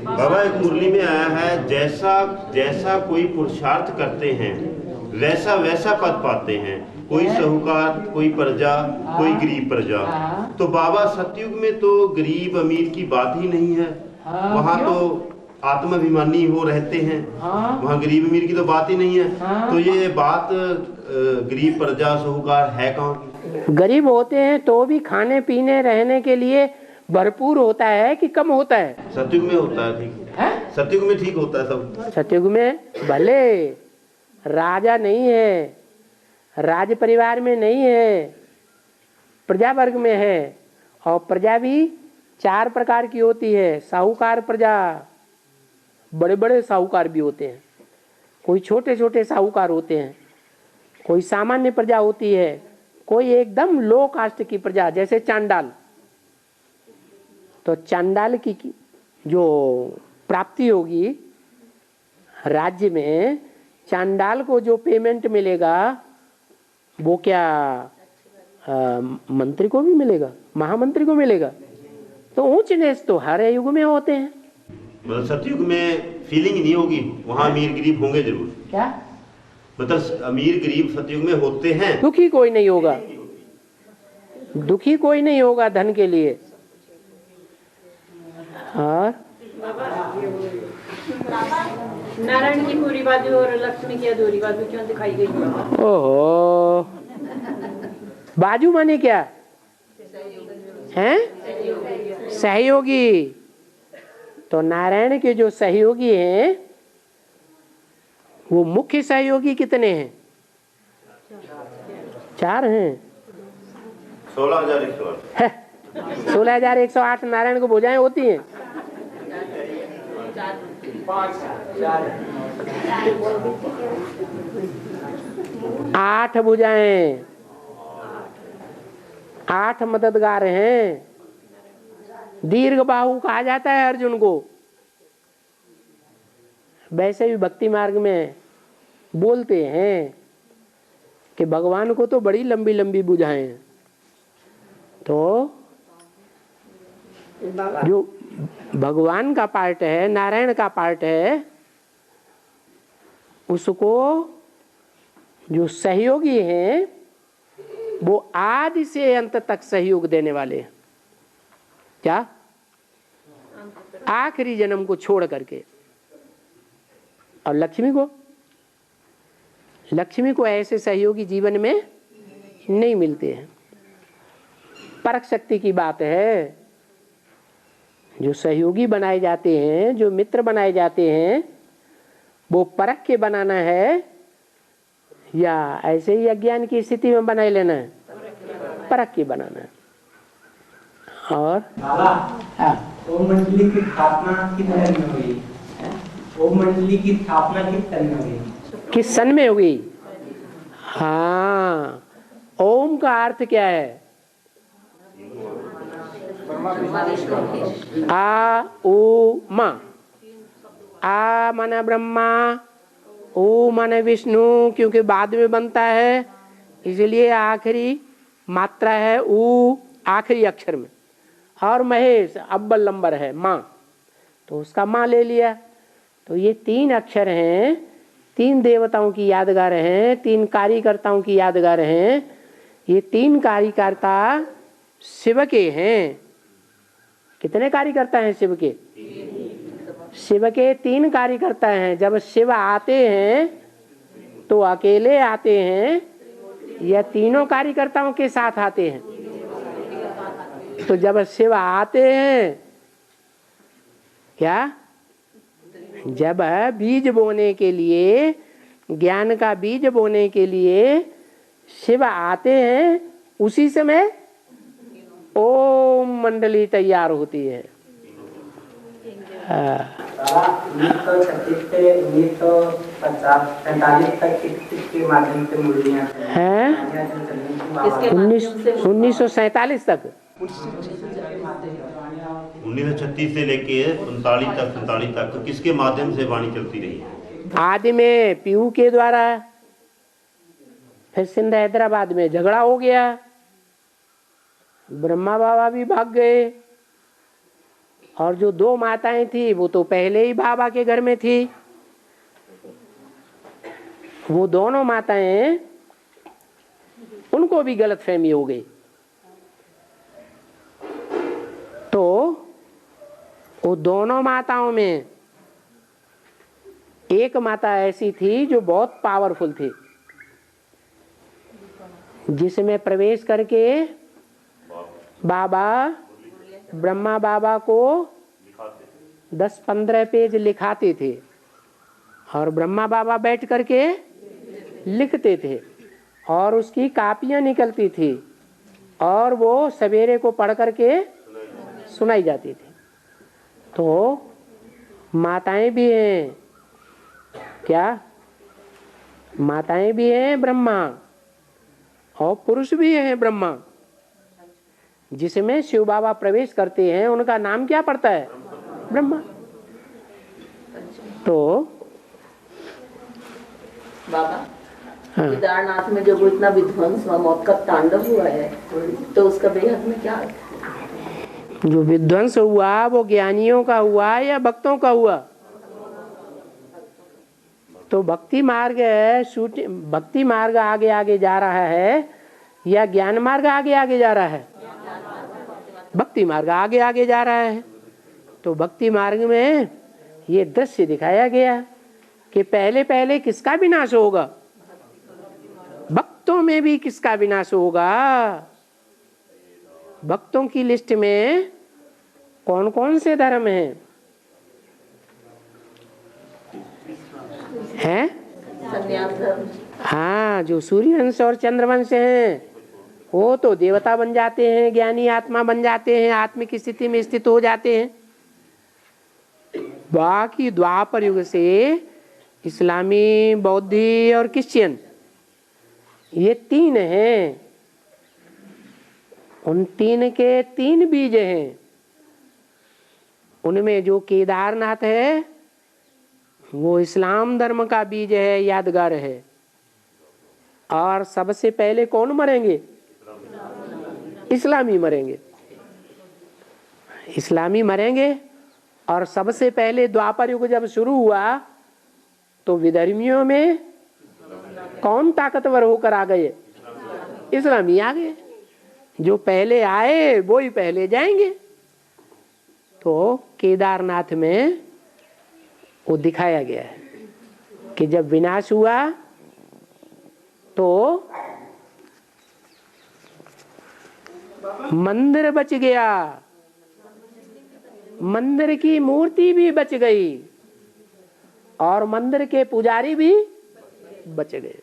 बाबा एक मुरली में आया है, जैसा जैसा कोई पुरुषार्थ करते हैं वैसा वैसा पद पाते हैं, कोई साहूकार, कोई प्रजा, कोई गरीब प्रजा। तो बाबा सतयुग में तो गरीब अमीर की बात ही नहीं है, वहाँ तो आत्माभिमानी हो रहते हैं, वहाँ गरीब अमीर की तो बात ही नहीं है। तो ये बात गरीब प्रजा साहूकार है कहाँ की? गरीब होते हैं तो भी खाने पीने रहने के लिए भरपूर होता है कि कम होता है? सतयुग में होता है ठीक, सतयुग में ठीक होता है सब। सतयुग में भले राजा नहीं है, राज परिवार में नहीं है, प्रजा वर्ग में है। और प्रजा भी 4 प्रकार की होती है। साहूकार प्रजा, बड़े बड़े साहूकार भी होते हैं, कोई छोटे छोटे साहूकार होते हैं, कोई सामान्य प्रजा होती है, कोई एकदम लो कास्ट की प्रजा जैसे चांडाल। तो चांडाल की जो प्राप्ति होगी राज्य में, चांडाल को जो पेमेंट मिलेगा वो क्या मंत्री को भी मिलेगा, महामंत्री को मिलेगा? तो ऊंच नीच तो हर युग में होते हैं। मतलब सतयुग में फीलिंग नहीं होगी, वहाँ अमीर गरीब होंगे जरूर। क्या मतलब अमीर गरीब सतयुग में होते हैं। दुखी कोई नहीं होगा, दुखी कोई नहीं होगा धन के लिए। और नारायण की पूरी बाजू और लक्ष्मी की अधूरी बाजू क्यों दिखाई गई? ओहो, बाजू माने क्या हैं? सहयोगी। तो नारायण के जो सहयोगी हैं वो मुख्य सहयोगी कितने हैं? 4 हैं। 16,108 16,108 नारायण को भुजाएं होती हैं। 8 भुजाएं, 8 मददगार हैं। दीर्घ बाहु कहा जाता है अर्जुन को। वैसे भी भक्ति मार्ग में बोलते हैं कि भगवान को तो बड़ी लंबी लंबी भुजाएं हैं। तो जो भगवान का पार्ट है, नारायण का पार्ट है, उसको जो सहयोगी हैं वो आदि से अंत तक सहयोग देने वाले हैं। क्या? आखिरी जन्म को छोड़ करके। और लक्ष्मी को ऐसे सहयोगी जीवन में नहीं मिलते हैं। परख शक्ति की बात है। जो सहयोगी बनाए जाते हैं, जो मित्र बनाए जाते हैं, वो परख के बनाना है या ऐसे ही अज्ञान की स्थिति में बनाए लेना है? परख के बनाना है। और ओम मंडली की स्थापना किस सन में हुई? ओम मंडली की स्थापना किस सन में हुई? किस सन में हुई? हाँ, ओम का अर्थ क्या है? आ ओ मा। आ माना ब्रह्मा, ओ माना विष्णु, क्योंकि बाद में बनता है इसलिए आखिरी मात्रा है ऊ, आखिरी अक्षर में। और महेश अव्वल नंबर है माँ, तो उसका माँ ले लिया। तो ये 3 अक्षर हैं, 3 देवताओं की यादगार हैं, 3 कार्यकर्ताओं की यादगार हैं। ये 3 कार्यकर्ता शिव के हैं। कितने कार्यकर्ता हैं शिव के? शिव के 3 कार्यकर्ता हैं। जब शिव आते हैं तो अकेले आते हैं या तीनों कार्यकर्ताओं के साथ आते हैं? तो जब शिव आते हैं क्या, जब बीज बोने के लिए, ज्ञान का बीज बोने के लिए शिव आते हैं, उसी समय ओम मंडली तैयार होती है। 1936 से 1945 तक किसके माध्यम से मुरलियां हैं? 1947 तक, 1936 से लेके 45 तक किसके माध्यम से वाणी चलती रही है? आदि में पीयू के द्वारा, फिर सिंध हैदराबाद में झगड़ा हो गया, ब्रह्मा बाबा भी भाग गए, और जो 2 माताएं थी वो तो पहले ही बाबा के घर में थी। वो दोनों माताएं, उनको भी गलतफहमी हो गई। तो वो दोनों माताओं में एक माता ऐसी थी जो बहुत पावरफुल थी, जिसमें प्रवेश करके बाबा ब्रह्मा बाबा को 10-15 पेज लिखाते थे, और ब्रह्मा बाबा बैठ करके लिखते थे, और उसकी कापियां निकलती थी, और वो सवेरे को पढ़ करके सुनाई जाती थी। तो माताएं भी हैं क्या? माताएं भी हैं ब्रह्मा, और पुरुष भी हैं ब्रह्मा। जिसमें शिव बाबा प्रवेश करते हैं उनका नाम क्या पड़ता है? ब्रह्मा। तो बाबा, केदारनाथ में जब वो इतना विध्वंस हुआ, मौत का तांडव हुआ है, तो उसका बेहद में क्या अर्थ है? जो विध्वंस हुआ वो ज्ञानियों का हुआ या भक्तों का हुआ? तो भक्ति मार्ग भक्ति मार्ग आगे आगे जा रहा है या ज्ञान मार्ग आगे आगे जा रहा है? भक्ति मार्ग आगे आगे जा रहा है। तो भक्ति मार्ग में ये दृश्य दिखाया गया कि पहले पहले किसका विनाश होगा? भक्तों में भी किसका विनाश होगा? भक्तों की लिस्ट में कौन कौन से धर्म हैं? संन्यास धर्म। हाँ, जो सूर्यवंश और चंद्रवंश हैं वो तो देवता बन जाते हैं, ज्ञानी आत्मा बन जाते हैं, आत्मिक स्थिति में स्थित हो जाते हैं। बाकी द्वापर युग से इस्लामी, बौद्धि और क्रिश्चियन, ये 3 हैं। उन 3 के 3 बीज हैं। उनमें जो केदारनाथ है वो इस्लाम धर्म का बीज है, यादगार है। और सबसे पहले कौन मरेंगे? इस्लामी मरेंगे। इस्लामी मरेंगे। और सबसे पहले द्वापर युग जब शुरू हुआ तो विधर्मियों में कौन ताकतवर होकर आ गए? इस्लामी आ गए। जो पहले आए वो ही पहले जाएंगे। तो केदारनाथ में वो दिखाया गया है कि जब विनाश हुआ तो मंदिर बच गया, मंदिर की मूर्ति भी बच गई, और मंदिर के पुजारी भी बच गए।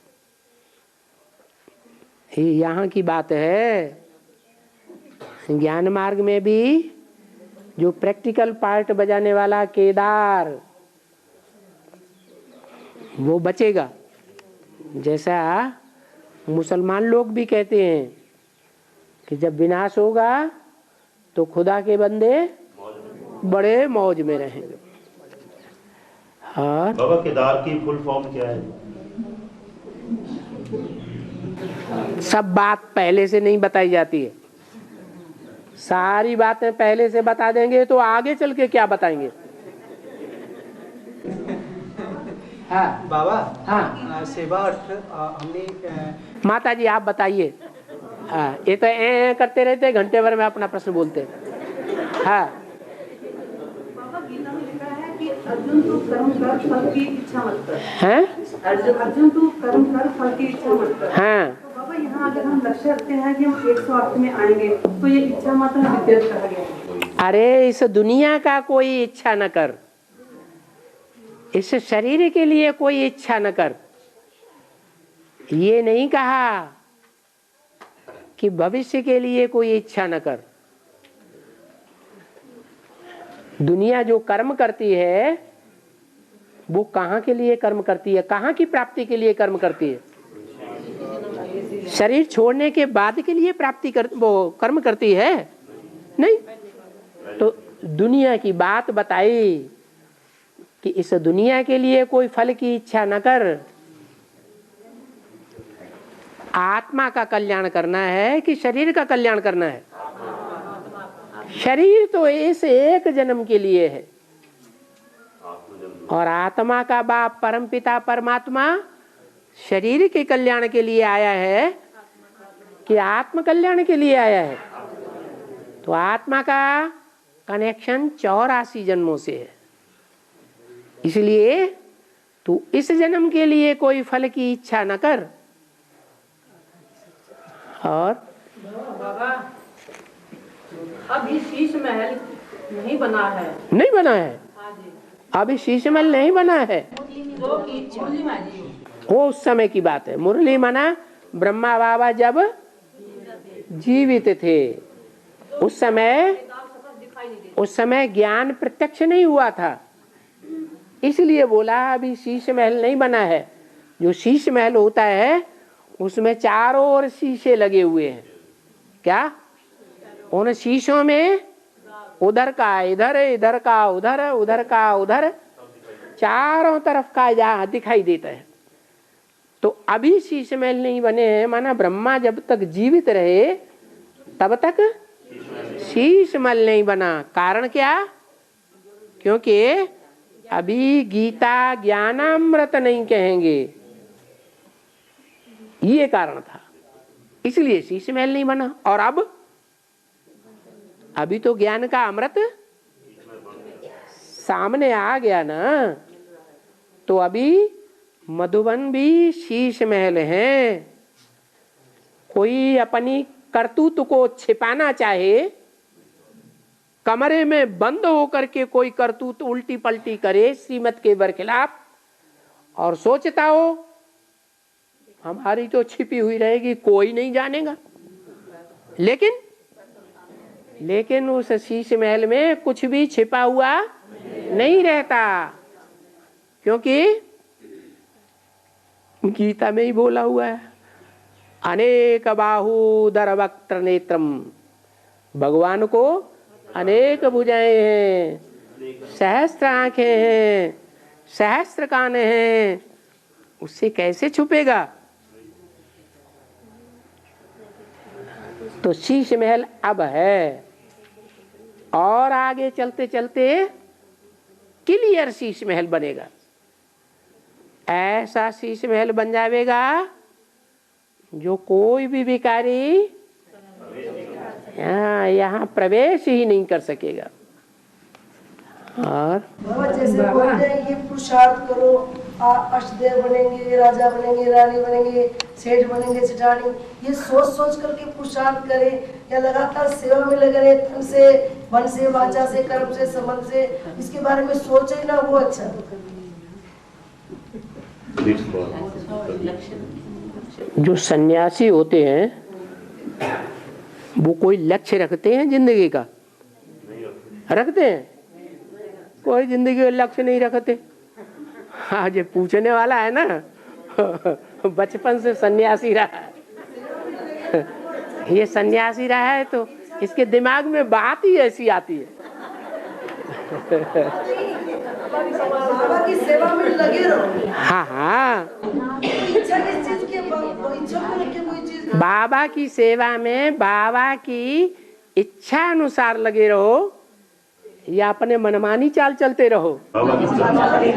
यहाँ की बात है। ज्ञान मार्ग में भी जो प्रैक्टिकल पार्ट बजाने वाला केदार, वो बचेगा। जैसा मुसलमान लोग भी कहते हैं कि जब विनाश होगा तो खुदा के बंदे बड़े मौज में रहेंगे। और बाबा, केदार की फुल फॉर्म क्या है? सब बात पहले से नहीं बताई जाती है, सारी बातें पहले से बता देंगे तो आगे चल के क्या बताएंगे? हाँ बाबा, हाँ सेवा अर्थ हमने माता जी आप बताइए। हाँ ये तो करते रहते घंटे भर में अपना प्रश्न बोलते। हाँ बाबा गीता में लिखा है कि अर्जुन तू कर्म कर फल की इच्छा मत कर। हैं? अर्जुन तू कर्म कर फल की इच्छा मत कर। हाँ तो बाबा यहाँ अगर हम लक्ष्य रखते हैं कि हम 108 में आएंगे तो ये इच्छा मात्र विद्या कहा गया है। अरे इस दुनिया का कोई इच्छा न कर, इस शरीर के लिए कोई इच्छा न कर। ये नहीं कहा कि भविष्य के लिए कोई इच्छा न कर। दुनिया जो कर्म करती है वो कहाँ के लिए कर्म करती है? कहाँ की प्राप्ति के लिए कर्म करती है? शरीर छोड़ने के बाद के लिए प्राप्ति वो कर्म करती है? नहीं। तो दुनिया की बात बताई कि इस दुनिया के लिए कोई फल की इच्छा न कर, आत्मा का कल्याण करना है कि शरीर का कल्याण करना है? शरीर तो इस एक जन्म के लिए है और आत्मा का बाप परमपिता परमात्मा शरीर के कल्याण के लिए आया है कि आत्म कल्याण के लिए आया है? तो आत्मा का कनेक्शन 84 जन्मों से है। इसलिए तू इस जन्म के लिए कोई फल की इच्छा न कर। और बाबा अभी शीश महल नहीं बना है। नहीं बना है? अभी शीश महल नहीं बना है। वो उस समय की बात है। मुरली मना ब्रह्मा बाबा जब जीवित थे उस समय ज्ञान प्रत्यक्ष नहीं हुआ था, इसलिए बोला अभी शीश महल नहीं बना है। जो शीश महल होता है उसमें चारों ओर शीशे लगे हुए हैं। क्या? उन शीशों में उधर का इधर, इधर का उधर, उधर का उधर, चारों तरफ का जहाँ दिखाई देता है। तो अभी शीश महल नहीं बने हैं, माना ब्रह्मा जब तक जीवित रहे तब तक शीश महल नहीं बना। कारण क्या? क्योंकि अभी गीता ज्ञानामृत नहीं कहेंगे, ये कारण था, इसलिए शीश महल नहीं बना। और अब अभी तो ज्ञान का अमृत सामने आ गया ना, तो अभी मधुबन भी शीश महल है। कोई अपनी करतूत को छिपाना चाहे, कमरे में बंद होकर के कोई करतूत उल्टी पलटी करे श्रीमत के बरखिलाफ और सोचता हो हमारी तो छिपी हुई रहेगी, कोई नहीं जानेगा। लेकिन उस शीश महल में कुछ भी छिपा हुआ नहीं रहता, क्योंकि गीता में ही बोला हुआ है, अनेक बाहुदर वक्त्र नेत्रम। भगवान को अनेक भुजाएं हैं, सहस्त्र आंखें हैं, सहस्त्र कान हैं, उससे कैसे छुपेगा? तो शीश महल अब है और आगे चलते चलते क्लियर शीश महल बनेगा। ऐसा शीश महल बन जाएगा जो कोई भी भिखारी यहाँ प्रवेश ही नहीं कर सकेगा। और जैसे बोलते हैं ये पुरुषार्थ करो, अष्टदेव बनेंगे, राजा बनेंगे, रानी बनेंगे, सेठ बनेंगे, सेठानी, ये सोच सोच करके पुरुषार्थ करें या लगातार सेवा में लगे रहे, तन से, मन से, वाचा से, कर्म से, संबंध से, इसके बारे में सोचे ना, वो अच्छा। जो सन्यासी होते हैं वो कोई लक्ष्य रखते हैं जिंदगी का? रखते हैं? कोई जिंदगी का लक्ष्य नहीं रखते। आज ये पूछने वाला है ना बचपन से सन्यासी रहा है, ये सन्यासी रहा है तो इसके दिमाग में बात ही ऐसी आती है। बाबा की सेवा में लगे रहो। हाँ, इच्छा किस चीज की? इच्छा को लेके कोई चीज। बाबा की सेवा में बाबा की इच्छा अनुसार लगे रहो या अपने मनमानी चाल चलते रहो? मनमानी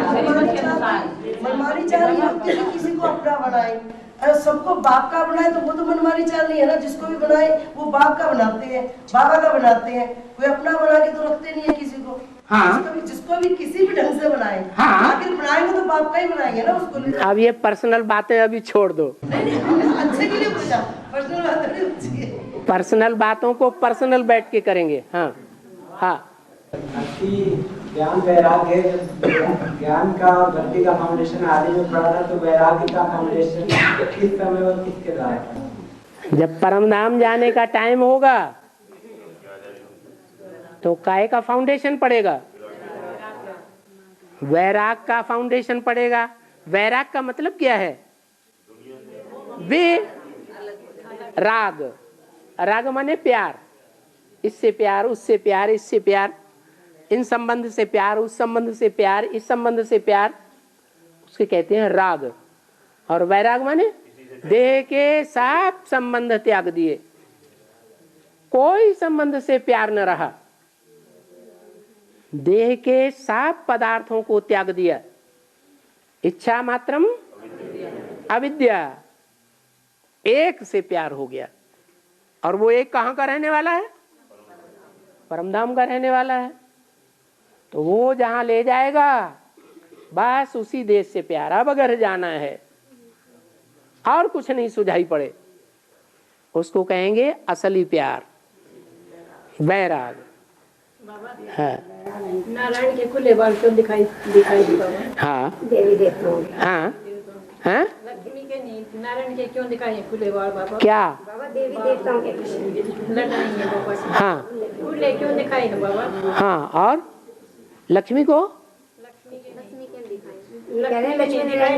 चाल नहीं होती है, किसी को अपना बनाए। अरे सबको बाप का बनाए तो वो तो मनमानी चाल नहीं है ना। जिसको भी बनाए वो बाप का बनाते हैं, बाबा का बनाते हैं। कोई अपना बना के तो रखते नहीं है किसी को। हाँ। जिसको भी किसी भी ढंग से बनाए, हाँ। आखिर बनाएंगे तो बाप का ही बनाएंगे ना उसको। अब ये पर्सनल बातें अभी छोड़ दो। नहीं, अच्छे के लिए पूछा, पर्सनल बात नहीं होती है। पर्सनल बातों को पर्सनल बैठ के करेंगे। हाँ हाँ। भक्ति ज्ञान वैराग्य है। ज्ञान का भक्ति का फाउंडेशन आदि में पड़ा था, तो वैराग्य का फाउंडेशन किस समय और किसके द्वारा? जब परम धाम जाने का टाइम होगा तो काय का फाउंडेशन पड़ेगा? वैराग का फाउंडेशन पड़ेगा। वैराग का मतलब क्या है? वे राग, राग माने प्यार। इससे प्यार, उससे प्यार, इससे प्यार, इन संबंध से प्यार, उस संबंध से प्यार, इस संबंध से प्यार, उसके कहते हैं राग। और वैराग माने देह के सब संबंध त्याग दिए, कोई संबंध से प्यार न रहा, देह के सब पदार्थों को त्याग दिया। इच्छा मात्रम अविद्या, एक से प्यार हो गया। और वो एक कहाँ का रहने वाला है? परमधाम का रहने वाला है। तो वो जहां ले जाएगा बस उसी देश से प्यार। अब अगर जाना है और कुछ नहीं सुझाई पड़े, उसको कहेंगे असली प्यार, वैराग। हाँ। नारायण के खुले बाल क्यों दिखाई देता है? हाँ देवी देवताओं हाँ हाँ। लक्ष्मी के नहीं, नारायण के क्यों दिखाए खुले बाल बाबा? क्या? बाबा देवी देवताओं के लड़ाई है बाबा। हाँ खुले क्यों दिखाए हैं बाबा? हाँ। और लक्ष्मी को? लक्ष्मी के नारायण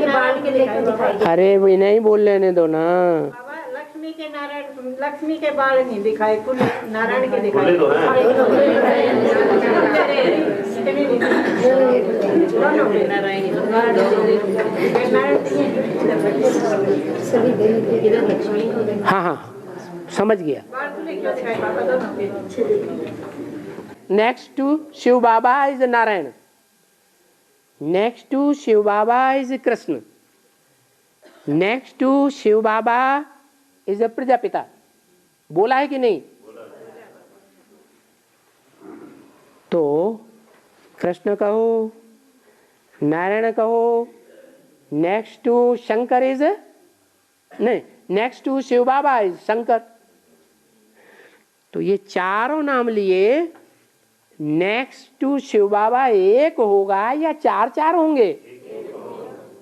के बाल के दिखाई। अरे वो नहीं बोल लेने दो ना। बाबा लक्ष्मी के नारायण, लक्ष्मी के बाल नहीं दिखाए, खुले नारायण के दिखाए। हाँ हाँ समझ गया। Next to Shiv Baba is Narayan, next to Shiv Baba is Krishna, next to Shiv Baba is a Prajapita. बोला है कि नहीं? तो कृष्ण कहो, नारायण कहो, नेक्स्ट टू शंकर इज नहीं, next to Shiv Baba is Shankar. तो ये चारों नाम लिए, नेक्स्ट टू शिव बाबा एक होगा या चार चार होंगे?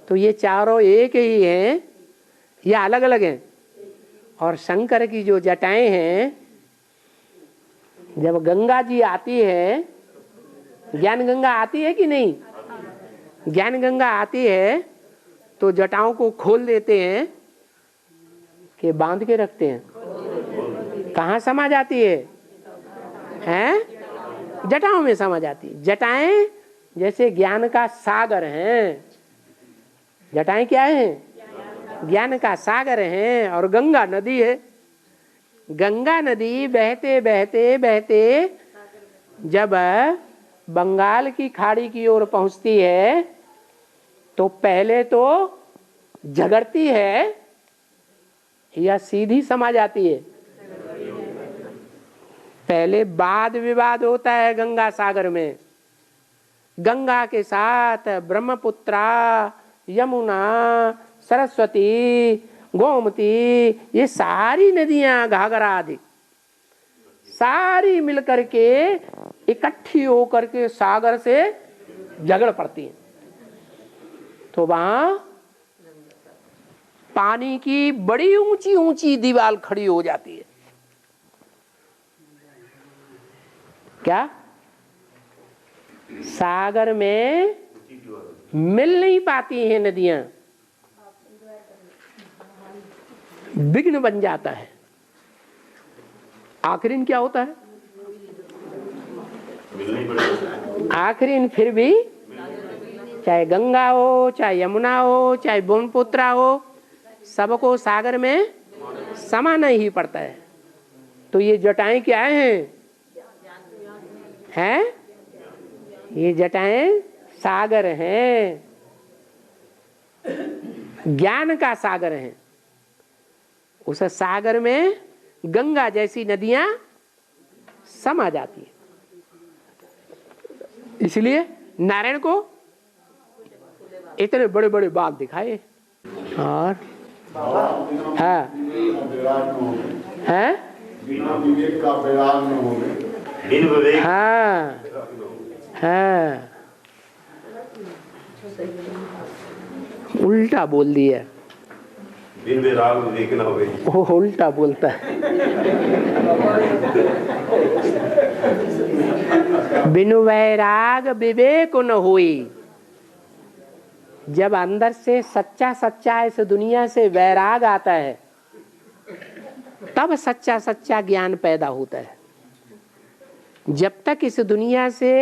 तो ये चारों एक ही हैं या अलग अलग हैं? और शंकर की जो जटाएं हैं, जब गंगा जी आती है, ज्ञान गंगा आती है कि नहीं? ज्ञान गंगा आती है तो जटाओं को खोल देते हैं कि बांध के रखते हैं? कहाँ समा जाती है? हैं? जटाओं में समा जाती है। जटाएं जैसे ज्ञान का सागर हैं। जटाएं क्या हैं? ज्ञान का सागर हैं। और गंगा नदी है। गंगा नदी बहते बहते बहते जब बंगाल की खाड़ी की ओर पहुंचती है तो पहले तो झगड़ती है या सीधी समा जाती है? पहले वाद विवाद होता है गंगा सागर में। गंगा के साथ ब्रह्मपुत्रा, यमुना, सरस्वती, गोमती, ये सारी नदियां, घाघरा आदि सारी मिलकर के इकट्ठी होकर के सागर से झगड़ पड़ती हैं। तो वहां पानी की बड़ी ऊंची ऊंची दीवार खड़ी हो जाती है। क्या? सागर में मिल नहीं पाती हैं नदियां, विघ्न बन जाता है। आखिरी क्या होता है? आखिरी फिर भी चाहे गंगा हो, चाहे यमुना हो, चाहे ब्रह्मपुत्रा हो, सबको सागर में समाना ही पड़ता है। तो ये जटाएं क्या हैं? हैं? ये जटाएं सागर हैं, ज्ञान का सागर है। उस सागर में गंगा जैसी नदियां समा जाती है। इसलिए नारायण को इतने बड़े बड़े बाल दिखाए। और हाँ है बिना विवेक का वैराग न हो बिन विवेक हाँ हाँ, उल्टा बोल दिया। बिन वैराग विवेक न होवे। वो उल्टा बोलता है। बिनु वैराग विवेक न हुई। जब अंदर से सच्चा सच्चा इस दुनिया से वैराग आता है, तब सच्चा सच्चा ज्ञान पैदा होता है। जब तक इस दुनिया से,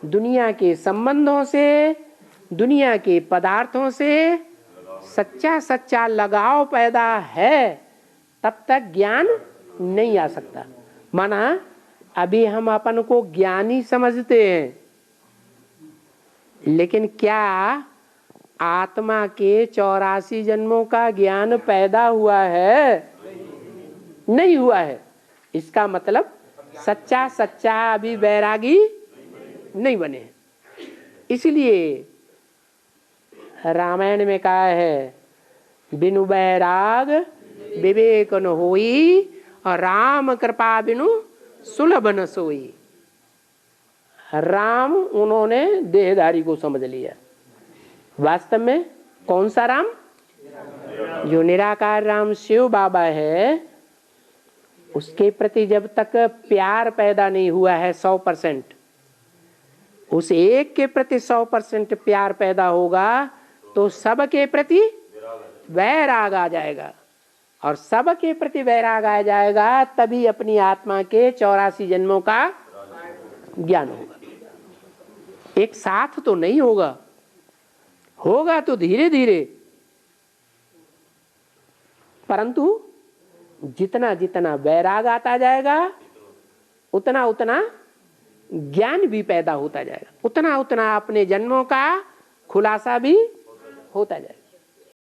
दुनिया के संबंधों से, दुनिया के पदार्थों से सच्चा सच्चा लगाव पैदा है, तब तक ज्ञान नहीं आ सकता। माना अभी हम अपन को ज्ञानी समझते हैं, लेकिन क्या आत्मा के 84 जन्मों का ज्ञान पैदा हुआ है? नहीं हुआ है। इसका मतलब सच्चा सच्चा अभी वैरागी नहीं बने। इसलिए रामायण में कहा है, बिनु वैराग विवेक न होई, और राम कृपा बिनु सुलभ न सोई। राम उन्होंने देहधारी को समझ लिया। वास्तव में कौन सा राम? जो निराकार राम शिव बाबा है, उसके प्रति जब तक प्यार पैदा नहीं हुआ है 100%, उस एक के प्रति 100% प्यार पैदा होगा तो सबके प्रति वैराग आ जाएगा, और सबके प्रति वैराग आ जाएगा तभी अपनी आत्मा के 84 जन्मों का ज्ञान होगा। एक साथ तो नहीं होगा, होगा तो धीरे धीरे, परंतु जितना जितना वैराग आता जाएगा उतना उतना ज्ञान भी पैदा होता जाएगा, उतना उतना अपने जन्मों का खुलासा भी होता जाएगा।